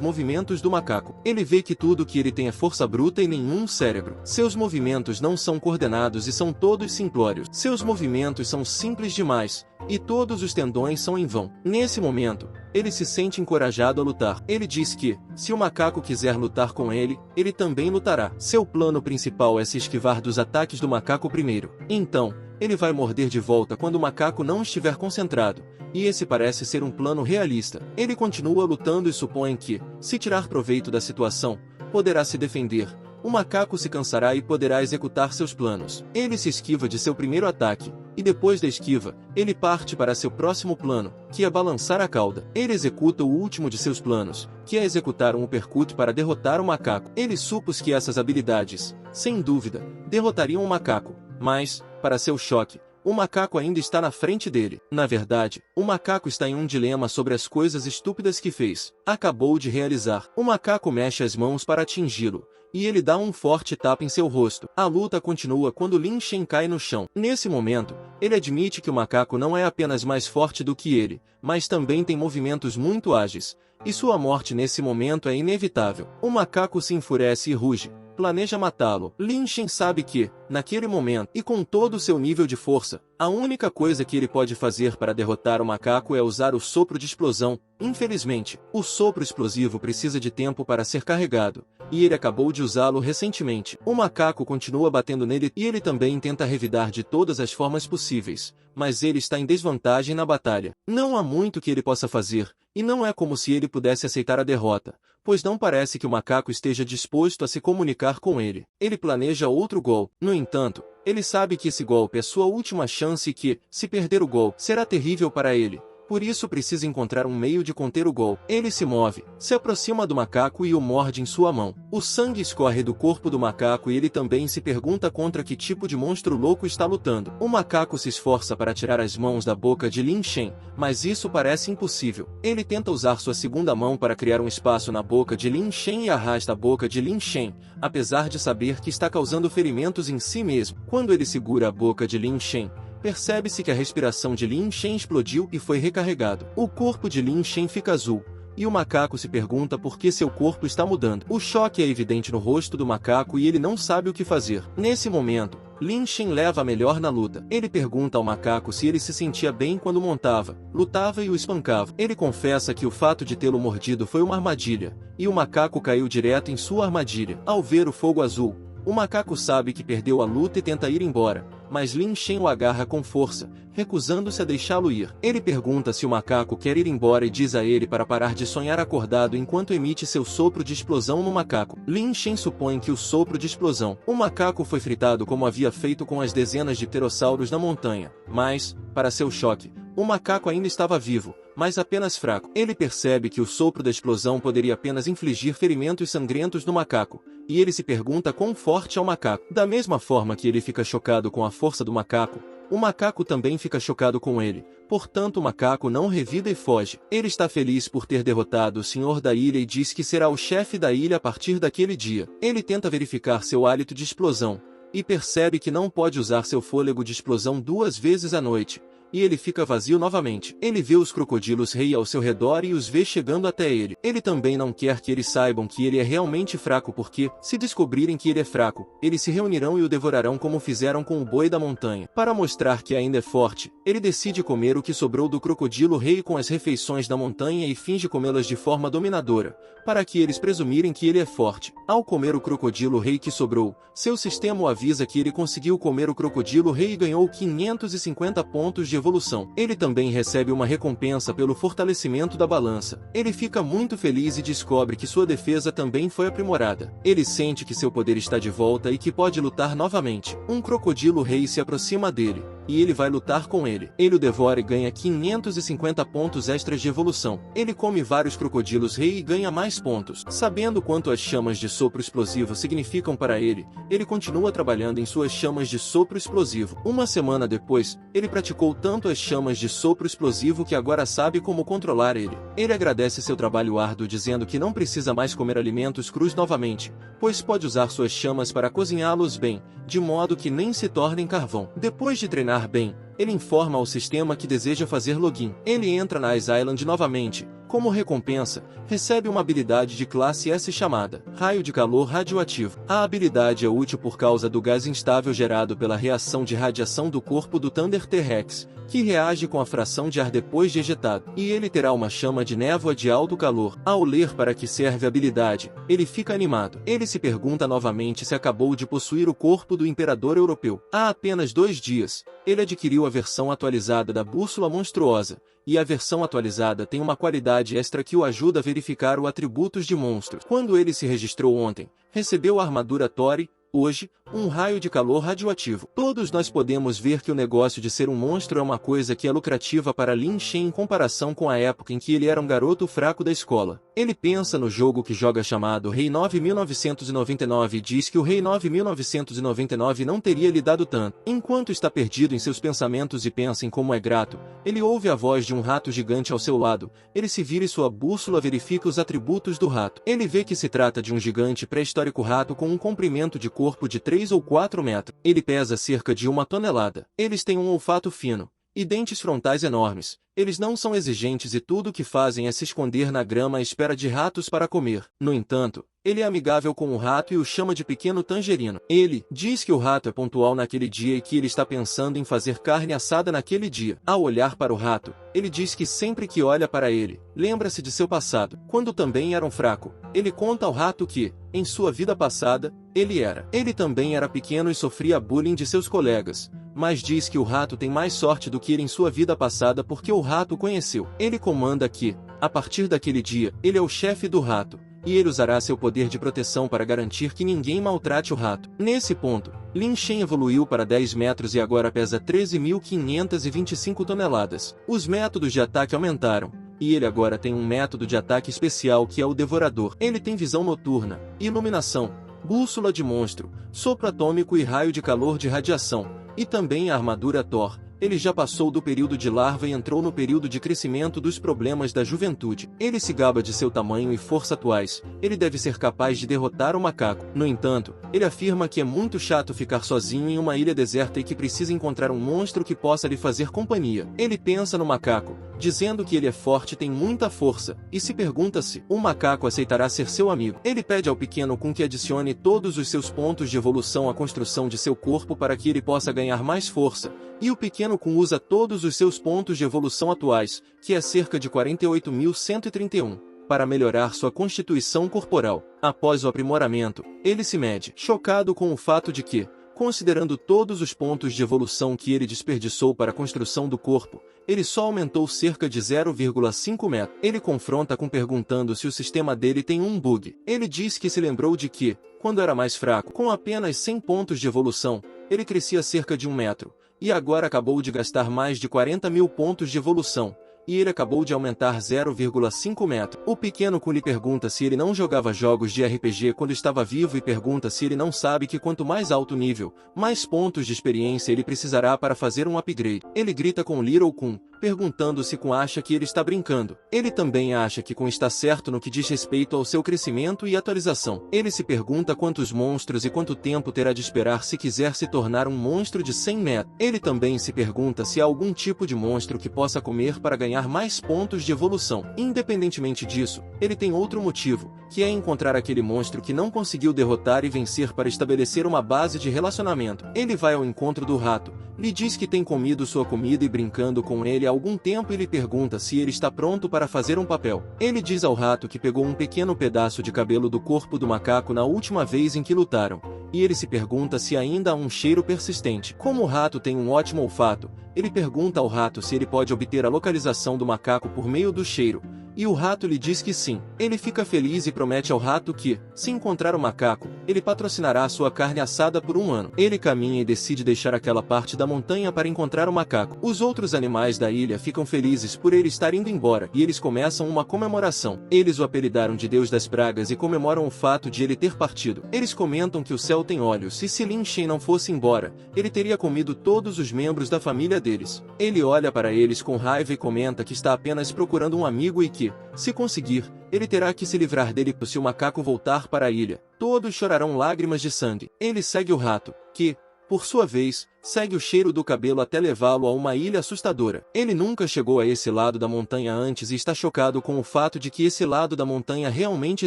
movimentos do macaco. Ele vê que tudo que ele tem é força bruta e nenhum cérebro. Seus movimentos não são coordenados e são todos simplórios. Seus movimentos são simples demais, e todos os tendões são em vão. Nesse momento, ele se sente encorajado a lutar. Ele diz que, se o macaco quiser lutar com ele, ele também lutará. Seu plano principal é se esquivar dos ataques do macaco primeiro. Então, ele vai morder de volta quando o macaco não estiver concentrado, e esse parece ser um plano realista. Ele continua lutando e supõe que, se tirar proveito da situação, poderá se defender. O macaco se cansará e poderá executar seus planos. Ele se esquiva de seu primeiro ataque, e depois da esquiva, ele parte para seu próximo plano, que é balançar a cauda. Ele executa o último de seus planos, que é executar um uppercut para derrotar o macaco. Ele supôs que essas habilidades, sem dúvida, derrotariam o macaco, mas, para seu choque, o macaco ainda está na frente dele. Na verdade, o macaco está em um dilema sobre as coisas estúpidas que fez. Acabou de realizar. O macaco mexe as mãos para atingi-lo, e ele dá um forte tapa em seu rosto. A luta continua quando Lin Shen cai no chão. Nesse momento, ele admite que o macaco não é apenas mais forte do que ele, mas também tem movimentos muito ágeis, e sua morte nesse momento é inevitável. O macaco se enfurece e ruge. Planeja matá-lo. Lin Shen sabe que, naquele momento, e com todo o seu nível de força, a única coisa que ele pode fazer para derrotar o macaco é usar o sopro de explosão. Infelizmente, o sopro explosivo precisa de tempo para ser carregado, e ele acabou de usá-lo recentemente. O macaco continua batendo nele e ele também tenta revidar de todas as formas possíveis, mas ele está em desvantagem na batalha. Não há muito que ele possa fazer, e não é como se ele pudesse aceitar a derrota, pois não parece que o macaco esteja disposto a se comunicar com ele. Ele planeja outro golpe. No entanto, ele sabe que esse golpe é sua última chance e que, se perder o golpe, será terrível para ele. Por isso precisa encontrar um meio de conter o golpe. Ele se move, se aproxima do macaco e o morde em sua mão. O sangue escorre do corpo do macaco e ele também se pergunta contra que tipo de monstro louco está lutando. O macaco se esforça para tirar as mãos da boca de Lin Shen, mas isso parece impossível. Ele tenta usar sua segunda mão para criar um espaço na boca de Lin Shen e arrasta a boca de Lin Shen, apesar de saber que está causando ferimentos em si mesmo. Quando ele segura a boca de Lin Shen, percebe-se que a respiração de Lin Shen explodiu e foi recarregado. O corpo de Lin Shen fica azul, e o macaco se pergunta por que seu corpo está mudando. O choque é evidente no rosto do macaco e ele não sabe o que fazer. Nesse momento, Lin Shen leva a melhor na luta. Ele pergunta ao macaco se ele se sentia bem quando montava, lutava e o espancava. Ele confessa que o fato de tê-lo mordido foi uma armadilha, e o macaco caiu direto em sua armadilha. Ao ver o fogo azul, o macaco sabe que perdeu a luta e tenta ir embora, mas Lin Shen o agarra com força, recusando-se a deixá-lo ir. Ele pergunta se o macaco quer ir embora e diz a ele para parar de sonhar acordado enquanto emite seu sopro de explosão no macaco. Lin Shen supõe que o sopro de explosão. O macaco foi fritado como havia feito com as dezenas de pterossauros na montanha, mas, para seu choque, o macaco ainda estava vivo, mas apenas fraco. Ele percebe que o sopro da explosão poderia apenas infligir ferimentos sangrentos no macaco, e ele se pergunta quão forte é o macaco. Da mesma forma que ele fica chocado com a força do macaco, o macaco também fica chocado com ele, portanto o macaco não revida e foge. Ele está feliz por ter derrotado o senhor da ilha e diz que será o chefe da ilha a partir daquele dia. Ele tenta verificar seu hálito de explosão, e percebe que não pode usar seu fôlego de explosão 2 vezes à noite, e ele fica vazio novamente. Ele vê os crocodilos rei ao seu redor e os vê chegando até ele. Ele também não quer que eles saibam que ele é realmente fraco porque, se descobrirem que ele é fraco, eles se reunirão e o devorarão como fizeram com o boi da montanha. Para mostrar que ainda é forte, ele decide comer o que sobrou do crocodilo rei com as refeições da montanha e finge comê-las de forma dominadora, para que eles presumirem que ele é forte. Ao comer o crocodilo rei que sobrou, seu sistema o avisa que ele conseguiu comer o crocodilo rei e ganhou 550 pontos de evolução. Ele também recebe uma recompensa pelo fortalecimento da balança. Ele fica muito feliz e descobre que sua defesa também foi aprimorada. Ele sente que seu poder está de volta e que pode lutar novamente. Um crocodilo rei se aproxima dele, e ele vai lutar com ele. Ele o devora e ganha 550 pontos extras de evolução. Ele come vários crocodilos rei e ganha mais pontos. Sabendo quanto as chamas de sopro explosivo significam para ele, ele continua trabalhando em suas chamas de sopro explosivo. Uma semana depois, ele praticou tanto as chamas de sopro explosivo que agora sabe como controlar ele. Ele agradece seu trabalho árduo dizendo que não precisa mais comer alimentos crus novamente, pois pode usar suas chamas para cozinhá-los bem, de modo que nem se tornem carvão. Depois de treinar bem, ele informa ao sistema que deseja fazer login. Ele entra na Ice Island novamente. Como recompensa, recebe uma habilidade de classe S chamada Raio de Calor Radioativo. A habilidade é útil por causa do gás instável gerado pela reação de radiação do corpo do Thunder T-Rex, que reage com a fração de ar depois de ejetado. E ele terá uma chama de névoa de alto calor. Ao ler para que serve a habilidade, ele fica animado. Ele se pergunta novamente se acabou de possuir o corpo do Imperador Europeu. Há apenas 2 dias, ele adquiriu a versão atualizada da Bússola Monstruosa, e a versão atualizada tem uma qualidade extra que o ajuda a verificar os atributos de monstros. Quando ele se registrou ontem, recebeu a armadura Tori, hoje, um raio de calor radioativo. Todos nós podemos ver que o negócio de ser um monstro é uma coisa que é lucrativa para Lin Shen em comparação com a época em que ele era um garoto fraco da escola. Ele pensa no jogo que joga chamado Rei 9999 e diz que o Rei 9999 não teria lhe dado tanto. Enquanto está perdido em seus pensamentos e pensa em como é grato, ele ouve a voz de um rato gigante ao seu lado. Ele se vira e sua bússola verifica os atributos do rato. Ele vê que se trata de um gigante pré-histórico rato com um comprimento de corpo de 3 ou 4 metros. Ele pesa cerca de 1 tonelada. Eles têm um olfato fino e dentes frontais enormes. Eles não são exigentes e tudo o que fazem é se esconder na grama à espera de ratos para comer. No entanto, ele é amigável com o rato e o chama de pequeno tangerino. Ele diz que o rato é pontual naquele dia e que ele está pensando em fazer carne assada naquele dia. Ao olhar para o rato, ele diz que sempre que olha para ele, lembra-se de seu passado, quando também era um fraco. Ele conta ao rato que, em sua vida passada, ele também era pequeno e sofria bullying de seus colegas, mas diz que o rato tem mais sorte do que ele em sua vida passada porque o rato o conheceu. Ele comanda que, a partir daquele dia, ele é o chefe do rato, e ele usará seu poder de proteção para garantir que ninguém maltrate o rato. Nesse ponto, Lin Shen evoluiu para 10 metros e agora pesa 13.525 toneladas. Os métodos de ataque aumentaram, e ele agora tem um método de ataque especial que é o Devorador. Ele tem visão noturna, iluminação, bússola de monstro, sopro atômico e raio de calor de radiação, e também a armadura Thor. Ele já passou do período de larva e entrou no período de crescimento dos problemas da juventude. Ele se gaba de seu tamanho e força atuais. Ele deve ser capaz de derrotar o macaco. No entanto, ele afirma que é muito chato ficar sozinho em uma ilha deserta e que precisa encontrar um monstro que possa lhe fazer companhia. Ele pensa no macaco, dizendo que ele é forte e tem muita força, e se pergunta se o macaco aceitará ser seu amigo. Ele pede ao pequeno Kun que adicione todos os seus pontos de evolução à construção de seu corpo para que ele possa ganhar mais força, e o pequeno Kun usa todos os seus pontos de evolução atuais, que é cerca de 48.131, para melhorar sua constituição corporal. Após o aprimoramento, ele se mede, chocado com o fato de que, considerando todos os pontos de evolução que ele desperdiçou para a construção do corpo, ele só aumentou cerca de 0,5 metros. Ele confronta com perguntando se o sistema dele tem um bug. Ele diz que se lembrou de que, quando era mais fraco, com apenas 100 pontos de evolução, ele crescia cerca de 1 metro, e agora acabou de gastar mais de 40.000 pontos de evolução, e ele acabou de aumentar 0,5 metro. O pequeno Kun lhe pergunta se ele não jogava jogos de RPG quando estava vivo e pergunta se ele não sabe que quanto mais alto nível, mais pontos de experiência ele precisará para fazer um upgrade. Ele grita com Little Kun, perguntando se Kun acha que ele está brincando. Ele também acha que Kun está certo no que diz respeito ao seu crescimento e atualização. Ele se pergunta quantos monstros e quanto tempo terá de esperar se quiser se tornar um monstro de 100 metros. Ele também se pergunta se há algum tipo de monstro que possa comer para ganhar mais pontos de evolução. Independentemente disso, ele tem outro motivo, que é encontrar aquele monstro que não conseguiu derrotar e vencer para estabelecer uma base de relacionamento. Ele vai ao encontro do rato, lhe diz que tem comido sua comida e brincando com ele há algum tempo e lhe pergunta se ele está pronto para fazer um papel. Ele diz ao rato que pegou um pequeno pedaço de cabelo do corpo do macaco na última vez em que lutaram, e ele se pergunta se ainda há um cheiro persistente. Como o rato tem um ótimo olfato, ele pergunta ao rato se ele pode obter a localização do macaco por meio do cheiro, E o rato lhe diz que sim. Ele fica feliz e promete ao rato que, se encontrar o macaco, ele patrocinará a sua carne assada por 1 ano. Ele caminha e decide deixar aquela parte da montanha para encontrar o macaco. Os outros animais da ilha ficam felizes por ele estar indo embora, e eles começam uma comemoração. Eles o apelidaram de Deus das Pragas e comemoram o fato de ele ter partido. Eles comentam que o céu tem olhos e se Lin Shen não fosse embora, ele teria comido todos os membros da família deles. Ele olha para eles com raiva e comenta que está apenas procurando um amigo e que, se conseguir, ele terá que se livrar dele se o macaco voltar para a ilha. Todos chorarão lágrimas de sangue. Ele segue o rato, que, por sua vez, segue o cheiro do cabelo até levá-lo a uma ilha assustadora. Ele nunca chegou a esse lado da montanha antes e está chocado com o fato de que esse lado da montanha realmente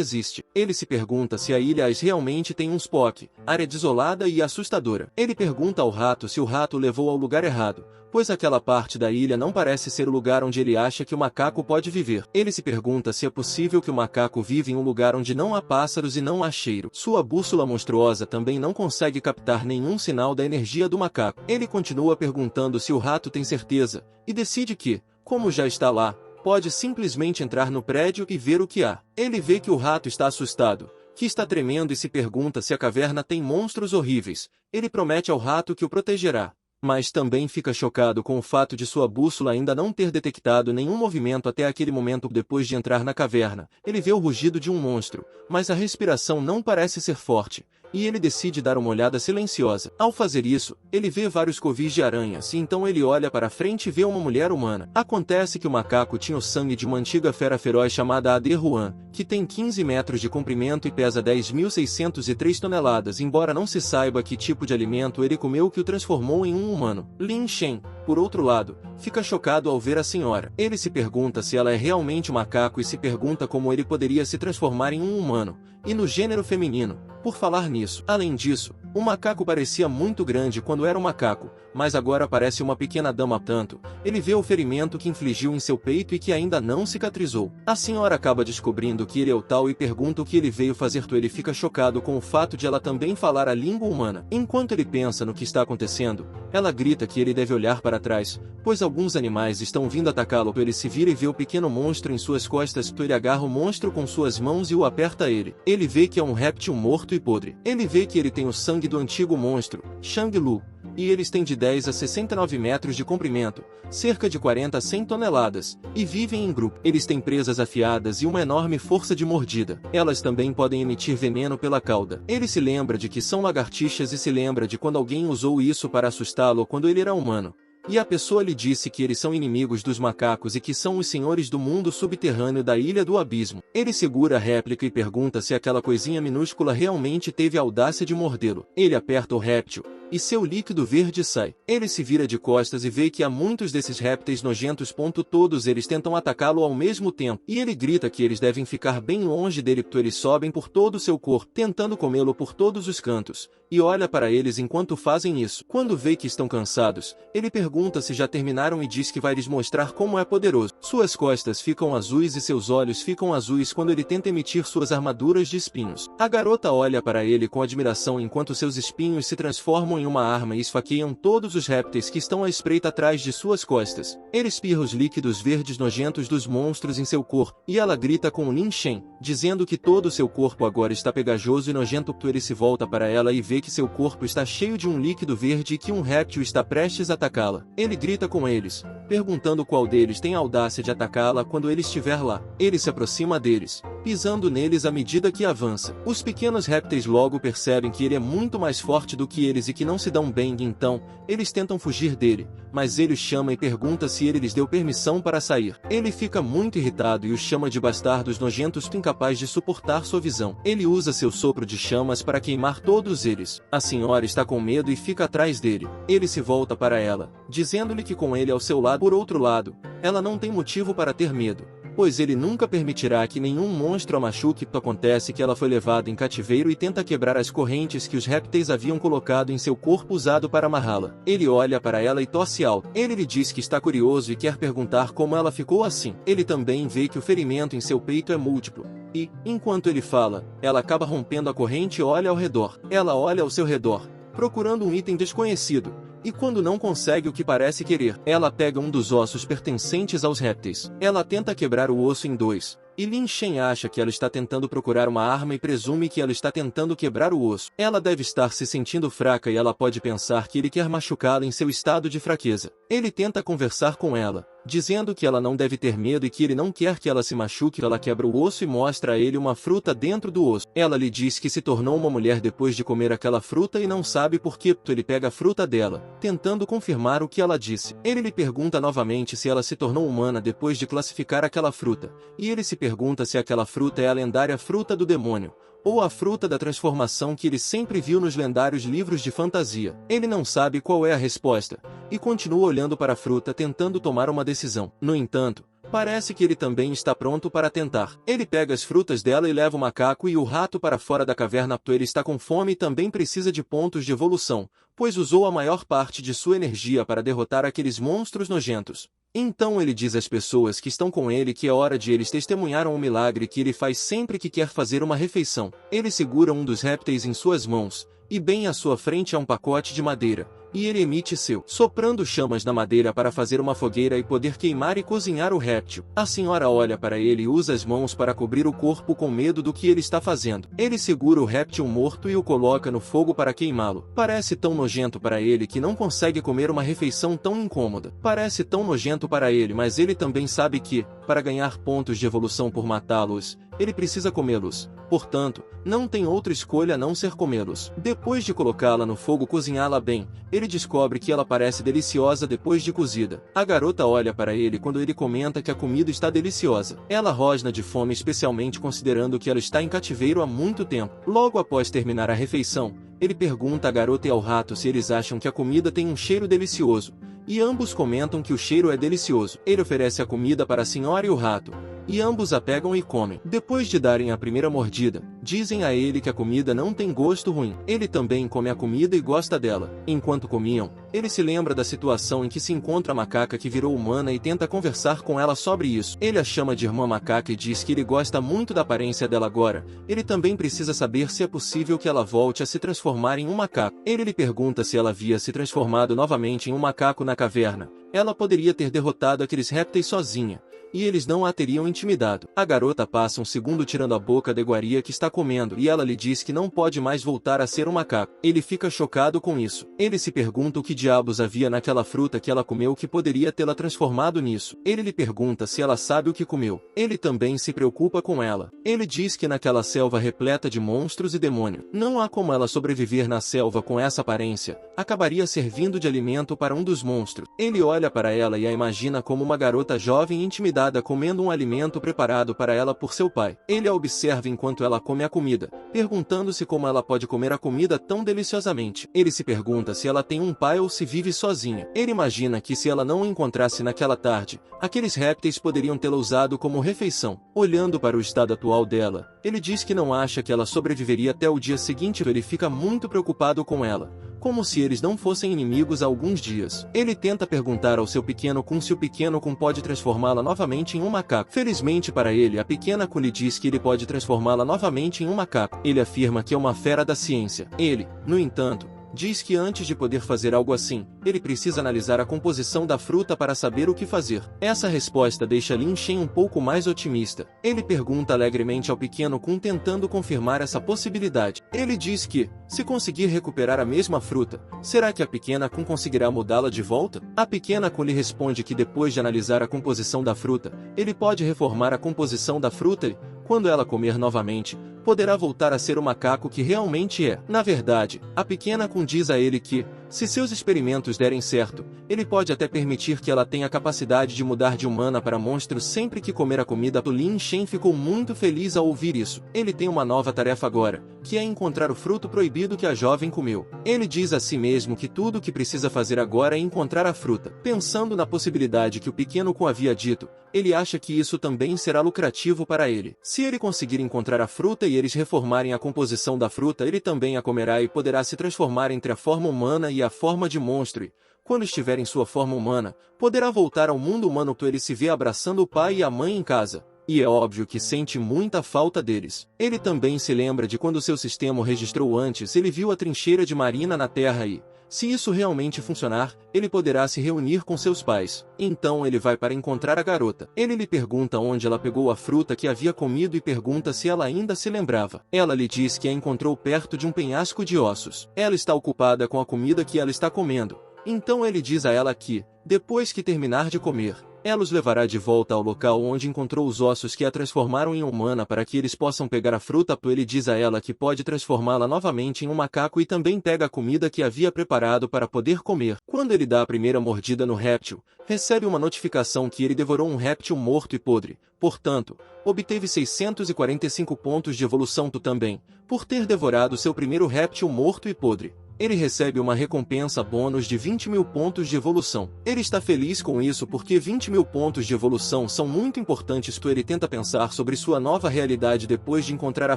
existe. Ele se pergunta se a ilha realmente tem um spock, área desolada e assustadora. Ele pergunta ao rato se o rato o levou ao lugar errado, pois aquela parte da ilha não parece ser o lugar onde ele acha que o macaco pode viver. Ele se pergunta se é possível que o macaco vive em um lugar onde não há pássaros e não há cheiro. Sua bússola monstruosa também não consegue captar nenhum sinal da energia do macaco. Ele continua perguntando se o rato tem certeza, e decide que, como já está lá, pode simplesmente entrar no prédio e ver o que há. Ele vê que o rato está assustado, que está tremendo e se pergunta se a caverna tem monstros horríveis. Ele promete ao rato que o protegerá, mas também fica chocado com o fato de sua bússola ainda não ter detectado nenhum movimento até aquele momento depois de entrar na caverna. Ele vê o rugido de um monstro, mas a respiração não parece ser forte, e ele decide dar uma olhada silenciosa. Ao fazer isso, ele vê vários covis de aranhas e então ele olha para frente e vê uma mulher humana. Acontece que o macaco tinha o sangue de uma antiga fera feroz chamada Aderuan, que tem 15 metros de comprimento e pesa 10.603 toneladas, embora não se saiba que tipo de alimento ele comeu que o transformou em um humano. Lin Shen, por outro lado, fica chocado ao ver a senhora. Ele se pergunta se ela é realmente um macaco e se pergunta como ele poderia se transformar em um humano, e no gênero feminino. Por falar nisso, além disso, o macaco parecia muito grande quando era um macaco, mas agora parece uma pequena dama. Tanto, ele vê o ferimento que infligiu em seu peito e que ainda não cicatrizou. A senhora acaba descobrindo que ele é o tal e pergunta o que ele veio fazer. Ele fica chocado com o fato de ela também falar a língua humana. Enquanto ele pensa no que está acontecendo, ela grita que ele deve olhar para trás, pois alguns animais estão vindo atacá-lo. Ele se vira e vê o pequeno monstro em suas costas. Ele agarra o monstro com suas mãos e o aperta a ele. Ele vê que é um réptil morto e podre. Ele vê que ele tem o sangue do antigo monstro, Shang Lu, e eles têm de 10 a 69 metros de comprimento, cerca de 40 a 100 toneladas, e vivem em grupo. Eles têm presas afiadas e uma enorme força de mordida. Elas também podem emitir veneno pela cauda. Ele se lembra de que são lagartixas e se lembra de quando alguém usou isso para assustá-lo quando ele era humano. E a pessoa lhe disse que eles são inimigos dos macacos e que são os senhores do mundo subterrâneo da Ilha do Abismo. Ele segura a réplica e pergunta se aquela coisinha minúscula realmente teve a audácia de mordê-lo. Ele aperta o réptil, e seu líquido verde sai. Ele se vira de costas e vê que há muitos desses répteis nojentos. Todos eles tentam atacá-lo ao mesmo tempo, e ele grita que eles devem ficar bem longe dele. Eles sobem por todo o seu corpo, tentando comê-lo por todos os cantos, e olha para eles enquanto fazem isso. Quando vê que estão cansados, ele pergunta se já terminaram e diz que vai lhes mostrar como é poderoso. Suas costas ficam azuis e seus olhos ficam azuis quando ele tenta emitir suas armaduras de espinhos. A garota olha para ele com admiração enquanto seus espinhos se transformam em uma arma e esfaqueiam todos os répteis que estão à espreita atrás de suas costas. Ele espirra os líquidos verdes nojentos dos monstros em seu corpo, e ela grita com Lin Shen, dizendo que todo seu corpo agora está pegajoso e nojento. Ele se volta para ela e vê que seu corpo está cheio de um líquido verde e que um réptil está prestes a atacá-la. Ele grita com eles, perguntando qual deles tem a audácia de atacá-la quando ele estiver lá. Ele se aproxima deles, pisando neles à medida que avança. Os pequenos répteis logo percebem que ele é muito mais forte do que eles e que não se dão bem, então eles tentam fugir dele, mas ele os chama e pergunta se ele lhes deu permissão para sair. Ele fica muito irritado e os chama de bastardos nojentos, incapazes de suportar sua visão. Ele usa seu sopro de chamas para queimar todos eles. A senhora está com medo e fica atrás dele. Ele se volta para ela, dizendo-lhe que com ele ao seu lado. Por outro lado, ela não tem motivo para ter medo, pois ele nunca permitirá que nenhum monstro a machuque. Acontece que ela foi levada em cativeiro e tenta quebrar as correntes que os répteis haviam colocado em seu corpo usado para amarrá-la. Ele olha para ela e tosse alto. Ele lhe diz que está curioso e quer perguntar como ela ficou assim. Ele também vê que o ferimento em seu peito é múltiplo. E, enquanto ele fala, ela acaba rompendo a corrente e olha ao redor. Ela olha ao seu redor, procurando um item desconhecido, e quando não consegue o que parece querer, ela pega um dos ossos pertencentes aos répteis. Ela tenta quebrar o osso em dois, e Lin Shen acha que ela está tentando procurar uma arma e presume que ela está tentando quebrar o osso. Ela deve estar se sentindo fraca e ela pode pensar que ele quer machucá-la em seu estado de fraqueza. Ele tenta conversar com ela, dizendo que ela não deve ter medo e que ele não quer que ela se machuque. Ela quebra o osso e mostra a ele uma fruta dentro do osso. Ela lhe diz que se tornou uma mulher depois de comer aquela fruta e não sabe por que. Ele pega a fruta dela, tentando confirmar o que ela disse. Ele lhe pergunta novamente se ela se tornou humana depois de classificar aquela fruta, e ele se pergunta se aquela fruta é a lendária fruta do demônio, ou a fruta da transformação que ele sempre viu nos lendários livros de fantasia. Ele não sabe qual é a resposta, e continua olhando para a fruta tentando tomar uma decisão. No entanto, parece que ele também está pronto para tentar. Ele pega as frutas dela e leva o macaco e o rato para fora da caverna. Ele está com fome e também precisa de pontos de evolução, pois usou a maior parte de sua energia para derrotar aqueles monstros nojentos. Então ele diz às pessoas que estão com ele que é hora de eles testemunharam o milagre que ele faz sempre que quer fazer uma refeição. Ele segura um dos répteis em suas mãos, e bem à sua frente há um pacote de madeira, e ele emite seu, soprando chamas na madeira para fazer uma fogueira e poder queimar e cozinhar o réptil. A senhora olha para ele e usa as mãos para cobrir o corpo com medo do que ele está fazendo. Ele segura o réptil morto e o coloca no fogo para queimá-lo. Parece tão nojento para ele que não consegue comer uma refeição tão incômoda. Parece tão nojento para ele, mas ele também sabe que, para ganhar pontos de evolução por matá-los, ele precisa comê-los. Portanto, não tem outra escolha a não ser comê-los. Depois de colocá-la no fogo e cozinhá-la bem, ele descobre que ela parece deliciosa depois de cozida. A garota olha para ele quando ele comenta que a comida está deliciosa. Ela rosna de fome, especialmente considerando que ela está em cativeiro há muito tempo. Logo após terminar a refeição, ele pergunta à garota e ao rato se eles acham que a comida tem um cheiro delicioso, e ambos comentam que o cheiro é delicioso. Ele oferece a comida para a senhora e o rato, e ambos a pegam e comem. Depois de darem a primeira mordida, dizem a ele que a comida não tem gosto ruim. Ele também come a comida e gosta dela. Enquanto comiam, ele se lembra da situação em que se encontra a macaca que virou humana e tenta conversar com ela sobre isso. Ele a chama de irmã macaca e diz que ele gosta muito da aparência dela agora. Ele também precisa saber se é possível que ela volte a se transformar em um macaco. Ele lhe pergunta se ela havia se transformado novamente em um macaco na caverna. Ela poderia ter derrotado aqueles répteis sozinha, e eles não a teriam intimidado. A garota passa um segundo tirando a boca da iguaria que está comendo e ela lhe diz que não pode mais voltar a ser um macaco. Ele fica chocado com isso. Ele se pergunta o que diabos havia naquela fruta que ela comeu que poderia tê-la transformado nisso. Ele lhe pergunta se ela sabe o que comeu. Ele também se preocupa com ela. Ele diz que naquela selva repleta de monstros e demônio, não há como ela sobreviver na selva com essa aparência. Acabaria servindo de alimento para um dos monstros. Ele olha para ela e a imagina como uma garota jovem e intimidada comendo um alimento preparado para ela por seu pai. Ele a observa enquanto ela come a comida, perguntando-se como ela pode comer a comida tão deliciosamente. Ele se pergunta se ela tem um pai ou se vive sozinha. Ele imagina que se ela não o encontrasse naquela tarde, aqueles répteis poderiam tê-la usado como refeição. Olhando para o estado atual dela, ele diz que não acha que ela sobreviveria até o dia seguinte. Ele fica muito preocupado com ela, como se eles não fossem inimigos há alguns dias. Ele tenta perguntar ao seu pequeno Kun se o pequeno Kun pode transformá-la novamente em um macaco. Felizmente para ele, a pequena Kun lhe diz que ele pode transformá-la novamente em um macaco. Ele afirma que é uma fera da ciência. Ele, no entanto, diz que antes de poder fazer algo assim, ele precisa analisar a composição da fruta para saber o que fazer. Essa resposta deixa Lin Shen um pouco mais otimista. Ele pergunta alegremente ao pequeno Kun tentando confirmar essa possibilidade. Ele diz que, se conseguir recuperar a mesma fruta, será que a pequena Kun conseguirá mudá-la de volta? A pequena Kun lhe responde que depois de analisar a composição da fruta, ele pode reformar a composição da fruta e, quando ela comer novamente, poderá voltar a ser o macaco que realmente é. Na verdade, a pequena Kun diz a ele que, se seus experimentos derem certo, ele pode até permitir que ela tenha a capacidade de mudar de humana para monstro sempre que comer a comida. Lin Shen ficou muito feliz ao ouvir isso. Ele tem uma nova tarefa agora, que é encontrar o fruto proibido que a jovem comeu. Ele diz a si mesmo que tudo o que precisa fazer agora é encontrar a fruta. Pensando na possibilidade que o pequeno Kun havia dito, ele acha que isso também será lucrativo para ele. Se ele conseguir encontrar a fruta e eles reformarem a composição da fruta, ele também a comerá e poderá se transformar entre a forma humana e a forma de monstro. E, quando estiver em sua forma humana, poderá voltar ao mundo humano. Ele se vê abraçando o pai e a mãe em casa, e é óbvio que sente muita falta deles. Ele também se lembra de quando seu sistema o registrou antes. Ele viu a trincheira de Marina na Terra e, Se isso realmente funcionar, ele poderá se reunir com seus pais. Então ele vai para encontrar a garota. Ele lhe pergunta onde ela pegou a fruta que havia comido e pergunta se ela ainda se lembrava. Ela lhe diz que a encontrou perto de um penhasco de ossos. Ela está ocupada com a comida que ela está comendo. Então ele diz a ela que, depois que terminar de comer, ela os levará de volta ao local onde encontrou os ossos que a transformaram em humana para que eles possam pegar a fruta. Ele diz a ela que pode transformá-la novamente em um macaco e também pega a comida que havia preparado para poder comer. Quando ele dá a primeira mordida no réptil, recebe uma notificação que ele devorou um réptil morto e podre. Portanto, obteve 645 pontos de evolução também, por ter devorado seu primeiro réptil morto e podre. Ele recebe uma recompensa bônus de 20.000 pontos de evolução. Ele está feliz com isso porque 20.000 pontos de evolução são muito importantes. Ele tenta pensar sobre sua nova realidade depois de encontrar a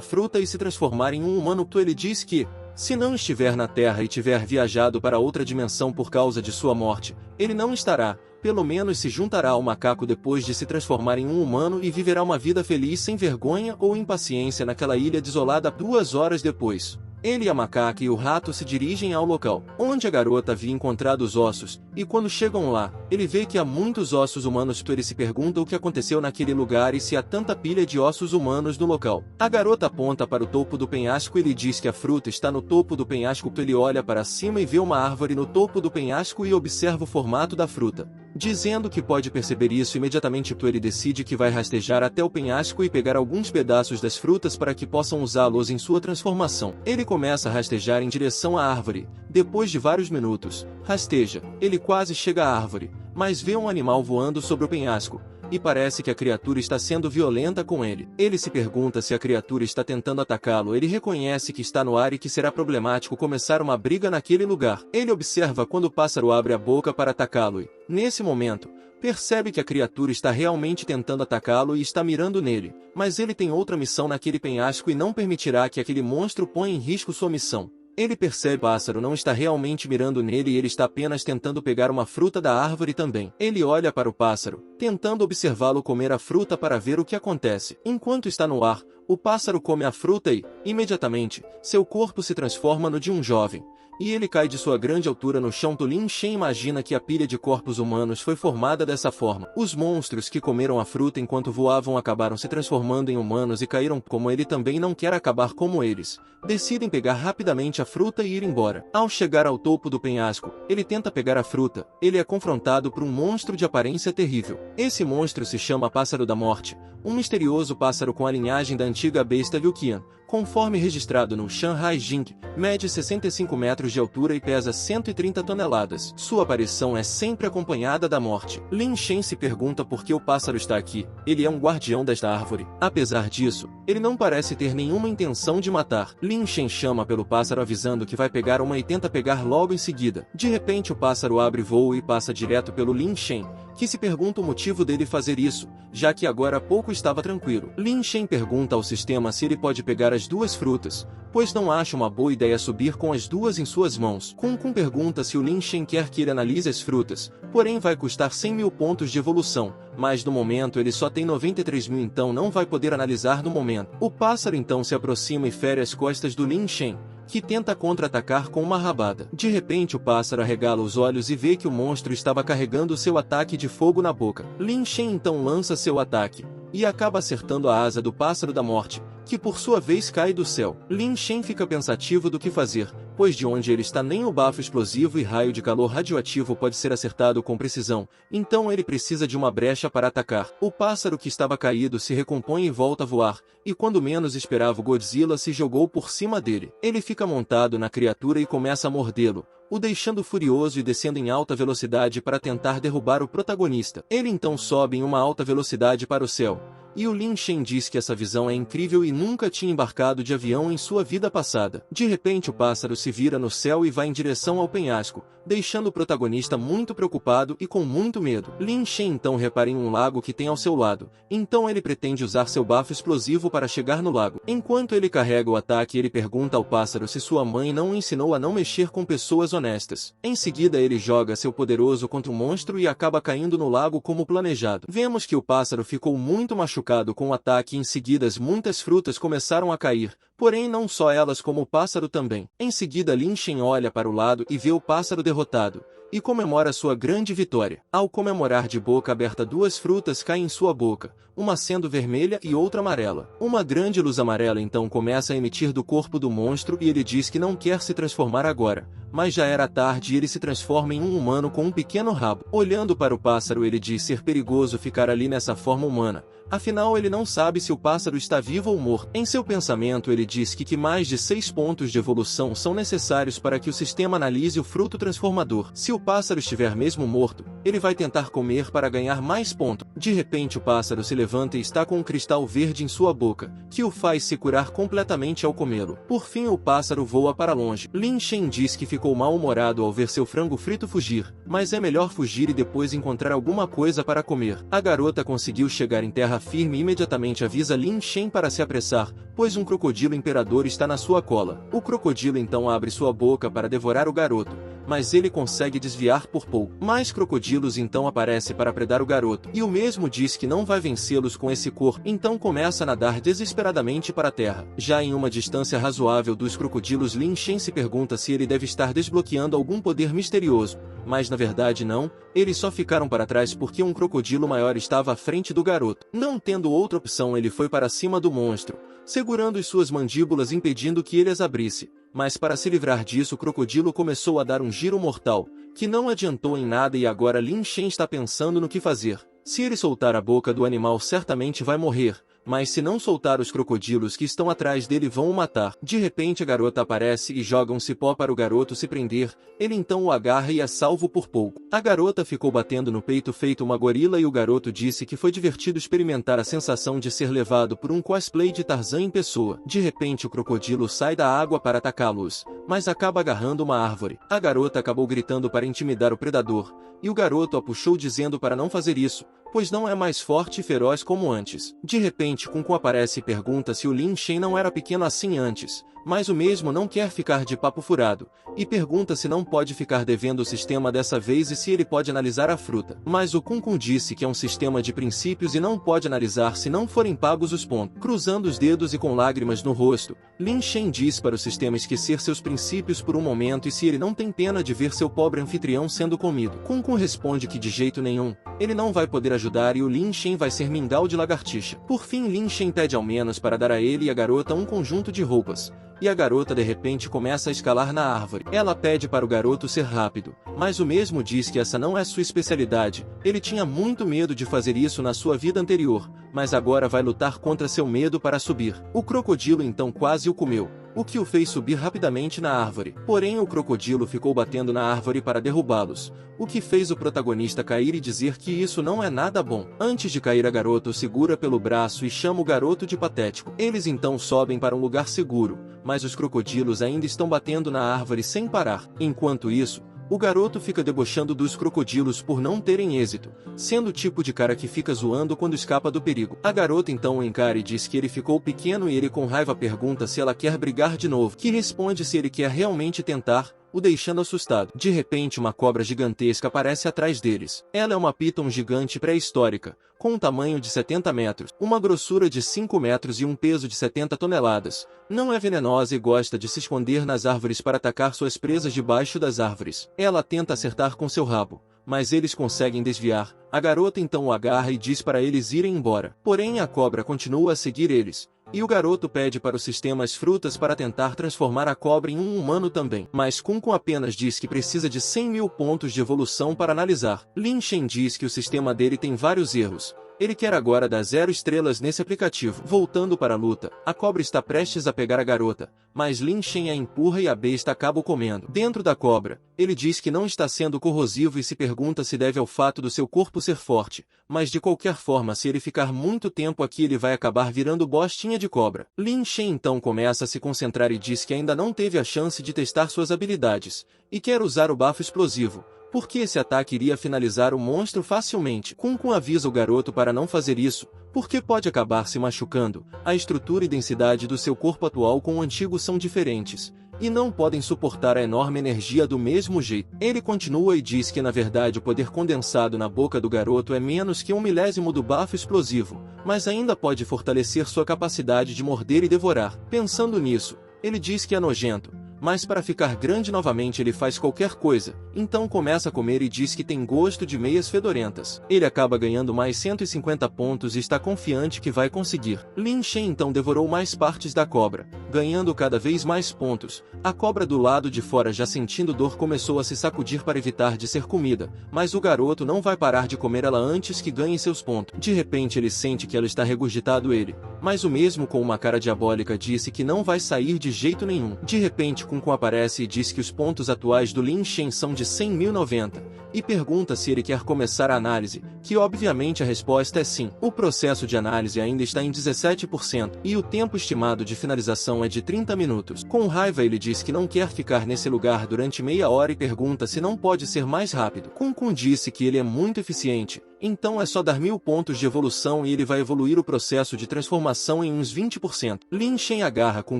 fruta e se transformar em um humano. Ele diz que, se não estiver na Terra e tiver viajado para outra dimensão por causa de sua morte, ele não estará, pelo menos se juntará ao macaco depois de se transformar em um humano e viverá uma vida feliz sem vergonha ou impaciência naquela ilha desolada. 2 horas depois, ele, a macaca e o rato se dirigem ao local onde a garota havia encontrado os ossos, e quando chegam lá, ele vê que há muitos ossos humanos. Ele se pergunta o que aconteceu naquele lugar e se há tanta pilha de ossos humanos no local. A garota aponta para o topo do penhasco e lhe diz que a fruta está no topo do penhasco. Ele olha para cima e vê uma árvore no topo do penhasco e observa o formato da fruta. Dizendo que pode perceber isso imediatamente, ele decide que vai rastejar até o penhasco e pegar alguns pedaços das frutas para que possam usá-los em sua transformação. Ele começa a rastejar em direção à árvore. Depois de vários minutos, rasteja. Ele quase chega à árvore, mas vê um animal voando sobre o penhasco, e parece que a criatura está sendo violenta com ele. Ele se pergunta se a criatura está tentando atacá-lo. Ele reconhece que está no ar e que será problemático começar uma briga naquele lugar. Ele observa quando o pássaro abre a boca para atacá-lo e, nesse momento, percebe que a criatura está realmente tentando atacá-lo e está mirando nele, mas ele tem outra missão naquele penhasco e não permitirá que aquele monstro ponha em risco sua missão. Ele percebe que o pássaro não está realmente mirando nele e ele está apenas tentando pegar uma fruta da árvore também. Ele olha para o pássaro, tentando observá-lo comer a fruta para ver o que acontece. Enquanto está no ar, o pássaro come a fruta e, imediatamente, seu corpo se transforma no de um jovem, e ele cai de sua grande altura no chão. Lin Shen imagina que a pilha de corpos humanos foi formada dessa forma. Os monstros que comeram a fruta enquanto voavam acabaram se transformando em humanos e caíram. Como ele também não quer acabar como eles, decidem pegar rapidamente a fruta e ir embora. Ao chegar ao topo do penhasco, ele tenta pegar a fruta. Ele é confrontado por um monstro de aparência terrível. Esse monstro se chama Pássaro da Morte, um misterioso pássaro com a linhagem da antiga besta Liu Qian. Conforme registrado no Shanghai Jing, mede 65 metros de altura e pesa 130 toneladas. Sua aparição é sempre acompanhada da morte. Lin Shen se pergunta por que o pássaro está aqui. Ele é um guardião desta árvore. Apesar disso, ele não parece ter nenhuma intenção de matar. Lin Shen chama pelo pássaro avisando que vai pegar uma e tenta pegar logo em seguida. De repente o pássaro abre voo e passa direto pelo Lin Shen, que se pergunta o motivo dele fazer isso, já que agora há pouco estava tranquilo. Lin Shen pergunta ao sistema se ele pode pegar as 2 frutas, pois não acha uma boa ideia subir com as 2 em suas mãos. Kun pergunta se o Lin Shen quer que ele analise as frutas, porém vai custar 100.000 pontos de evolução, mas no momento ele só tem 93.000, então não vai poder analisar no momento. O pássaro então se aproxima e fere as costas do Lin Shen, que tenta contra-atacar com uma rabada. De repente o pássaro arregala os olhos e vê que o monstro estava carregando seu ataque de fogo na boca. Lin Shen então lança seu ataque, e acaba acertando a asa do pássaro da morte, que por sua vez cai do céu. Lin Shen fica pensativo do que fazer, pois de onde ele está nem o bafo explosivo e raio de calor radioativo pode ser acertado com precisão, então ele precisa de uma brecha para atacar. O pássaro que estava caído se recompõe e volta a voar, e quando menos esperava o Godzilla se jogou por cima dele. Ele fica montado na criatura e começa a mordê-lo, o deixando furioso e descendo em alta velocidade para tentar derrubar o protagonista. Ele então sobe em uma alta velocidade para o céu, e o Lin Shen diz que essa visão é incrível e nunca tinha embarcado de avião em sua vida passada. De repente o pássaro se vira no céu e vai em direção ao penhasco, deixando o protagonista muito preocupado e com muito medo. Lin Shen então repara em um lago que tem ao seu lado, então ele pretende usar seu bafo explosivo para chegar no lago. Enquanto ele carrega o ataque, ele pergunta ao pássaro se sua mãe não o ensinou a não mexer com pessoas honestas. Em seguida ele joga seu poderoso contra o monstro e acaba caindo no lago como planejado. Vemos que o pássaro ficou muito machucado chocado com o ataque e em seguida muitas frutas começaram a cair, porém não só elas como o pássaro também. Em seguida Lin Shen olha para o lado e vê o pássaro derrotado, e comemora sua grande vitória. Ao comemorar de boca aberta, duas frutas caem em sua boca, uma sendo vermelha e outra amarela. Uma grande luz amarela então começa a emitir do corpo do monstro e ele diz que não quer se transformar agora, mas já era tarde e ele se transforma em um humano com um pequeno rabo. Olhando para o pássaro ele diz ser perigoso ficar ali nessa forma humana, afinal ele não sabe se o pássaro está vivo ou morto. Em seu pensamento ele diz que mais de 6 pontos de evolução são necessários para que o sistema analise o fruto transformador. Se o pássaro estiver mesmo morto, ele vai tentar comer para ganhar mais pontos. De repente o pássaro se levanta e está com um cristal verde em sua boca, que o faz se curar completamente ao comê-lo. Por fim o pássaro voa para longe. Lin Shen diz que ficou mal-humorado ao ver seu frango frito fugir, mas é melhor fugir e depois encontrar alguma coisa para comer. A garota conseguiu chegar em terra firme e imediatamente avisa Lin Shen para se apressar, pois um crocodilo imperador está na sua cola. O crocodilo então abre sua boca para devorar o garoto, mas ele consegue desviar por pouco. Mais crocodilos então aparecem para predar o garoto, e o mesmo diz que não vai vencê-los com esse corpo, então começa a nadar desesperadamente para a terra. Já em uma distância razoável dos crocodilos, Lin Shen se pergunta se ele deve estar desbloqueando algum poder misterioso, mas na verdade não, eles só ficaram para trás porque um crocodilo maior estava à frente do garoto. Não tendo outra opção ele foi para cima do monstro, segurando suas mandíbulas impedindo que ele as abrisse. Mas para se livrar disso o crocodilo começou a dar um giro mortal, que não adiantou em nada e agora Lin Shen está pensando no que fazer. Se ele soltar a boca do animal certamente vai morrer, mas se não soltar os crocodilos que estão atrás dele vão o matar. De repente a garota aparece e joga um cipó para o garoto se prender, ele então o agarra e é salvo por pouco. A garota ficou batendo no peito feito uma gorila e o garoto disse que foi divertido experimentar a sensação de ser levado por um cosplay de Tarzan em pessoa. De repente o crocodilo sai da água para atacá-los, mas acaba agarrando uma árvore. A garota acabou gritando para intimidar o predador, e o garoto a puxou dizendo para não fazer isso, pois não é mais forte e feroz como antes. De repente Kun aparece e pergunta se o Lin Shen não era pequeno assim antes, mas o mesmo não quer ficar de papo furado, e pergunta se não pode ficar devendo o sistema dessa vez e se ele pode analisar a fruta. Mas o Kun disse que é um sistema de princípios e não pode analisar se não forem pagos os pontos. Cruzando os dedos e com lágrimas no rosto, Lin Shen diz para o sistema esquecer seus princípios por um momento e se ele não tem pena de ver seu pobre anfitrião sendo comido. Kun responde que de jeito nenhum, ele não vai poder ajudar e o Lin Shen vai ser mingau de lagartixa. Por fim Lin Shen pede ao menos para dar a ele e a garota um conjunto de roupas, e a garota de repente começa a escalar na árvore. Ela pede para o garoto ser rápido, mas o mesmo diz que essa não é sua especialidade. Ele tinha muito medo de fazer isso na sua vida anterior, mas agora vai lutar contra seu medo para subir. O crocodilo então quase o comeu, o que o fez subir rapidamente na árvore. Porém o crocodilo ficou batendo na árvore para derrubá-los, o que fez o protagonista cair e dizer que isso não é nada bom. Antes de cair a garota o segura pelo braço e chama o garoto de patético. Eles então sobem para um lugar seguro, mas os crocodilos ainda estão batendo na árvore sem parar. Enquanto isso, o garoto fica debochando dos crocodilos por não terem êxito, sendo o tipo de cara que fica zoando quando escapa do perigo. A garota então o encara e diz que ele ficou pequeno e ele com raiva pergunta se ela quer brigar de novo, que responde se ele quer realmente tentar, o deixando assustado. De repente uma cobra gigantesca aparece atrás deles. Ela é uma piton gigante pré-histórica, com um tamanho de 70 metros, uma grossura de 5 metros e um peso de 70 toneladas. Não é venenosa e gosta de se esconder nas árvores para atacar suas presas debaixo das árvores. Ela tenta acertar com seu rabo, mas eles conseguem desviar. A garota então o agarra e diz para eles irem embora. Porém a cobra continua a seguir eles, e o garoto pede para o sistema as frutas para tentar transformar a cobra em um humano também. Mas Kun apenas diz que precisa de 100.000 pontos de evolução para analisar. Lin Shen diz que o sistema dele tem vários erros. Ele quer agora dar 0 estrelas nesse aplicativo. Voltando para a luta, a cobra está prestes a pegar a garota, mas Lin Shen a empurra e a besta acaba o comendo. Dentro da cobra, ele diz que não está sendo corrosivo e se pergunta se deve ao fato do seu corpo ser forte, mas de qualquer forma se ele ficar muito tempo aqui ele vai acabar virando bostinha de cobra. Lin Shen então começa a se concentrar e diz que ainda não teve a chance de testar suas habilidades, e quer usar o bafo explosivo, porque esse ataque iria finalizar o monstro facilmente. Kun avisa o garoto para não fazer isso, porque pode acabar se machucando. A estrutura e densidade do seu corpo atual com o antigo são diferentes, e não podem suportar a enorme energia do mesmo jeito. Ele continua e diz que na verdade o poder condensado na boca do garoto é menos que 1/1000 do bafo explosivo, mas ainda pode fortalecer sua capacidade de morder e devorar. Pensando nisso, ele diz que é nojento, mas para ficar grande novamente ele faz qualquer coisa, então começa a comer e diz que tem gosto de meias fedorentas. Ele acaba ganhando mais 150 pontos e está confiante que vai conseguir. Lin Shen então devorou mais partes da cobra, ganhando cada vez mais pontos. A cobra do lado de fora, já sentindo dor, começou a se sacudir para evitar de ser comida, mas o garoto não vai parar de comer ela antes que ganhe seus pontos. De repente ele sente que ela está regurgitando ele, mas o mesmo com uma cara diabólica disse que não vai sair de jeito nenhum. De repente Kun aparece e diz que os pontos atuais do Lin Shen são de 100.090, e pergunta se ele quer começar a análise, que obviamente a resposta é sim. O processo de análise ainda está em 17%, e o tempo estimado de finalização é de 30 minutos. Com raiva ele diz que não quer ficar nesse lugar durante meia hora e pergunta se não pode ser mais rápido. Kun disse que ele é muito eficiente, então é só dar 1000 pontos de evolução e ele vai evoluir o processo de transformação em uns 20%. Lin Shen agarra Kun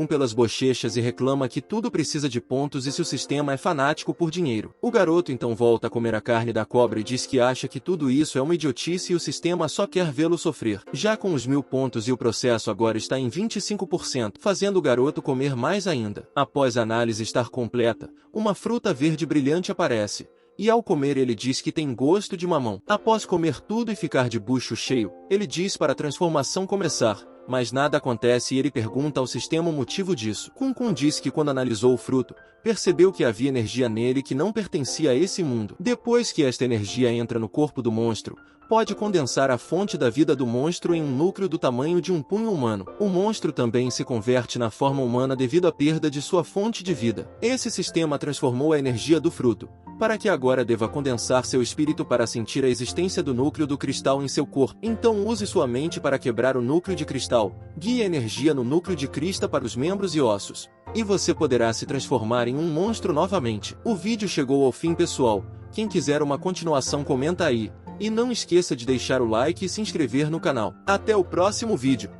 pelas bochechas e reclama que tudo precisa de pontos e se o sistema é fanático por dinheiro. O garoto então volta a comer a carne da cobra e diz que acha que tudo isso é uma idiotice e o sistema só quer vê-lo sofrer. Já com os 1000 pontos e o processo agora está em 25%, fazendo o garoto comer mais ainda. Após a análise estar completa, uma fruta verde brilhante aparece, e ao comer ele diz que tem gosto de mamão. Após comer tudo e ficar de bucho cheio, ele diz para a transformação começar, mas nada acontece e ele pergunta ao sistema o motivo disso. Kun diz que quando analisou o fruto, percebeu que havia energia nele que não pertencia a esse mundo. Depois que esta energia entra no corpo do monstro, pode condensar a fonte da vida do monstro em um núcleo do tamanho de um punho humano. O monstro também se converte na forma humana devido à perda de sua fonte de vida. Esse sistema transformou a energia do fruto, para que agora deva condensar seu espírito para sentir a existência do núcleo do cristal em seu corpo. Então use sua mente para quebrar o núcleo de cristal, guie a energia no núcleo de crista para os membros e ossos, e você poderá se transformar em um monstro novamente. O vídeo chegou ao fim, pessoal. Quem quiser uma continuação comenta aí, e não esqueça de deixar o like e se inscrever no canal. Até o próximo vídeo.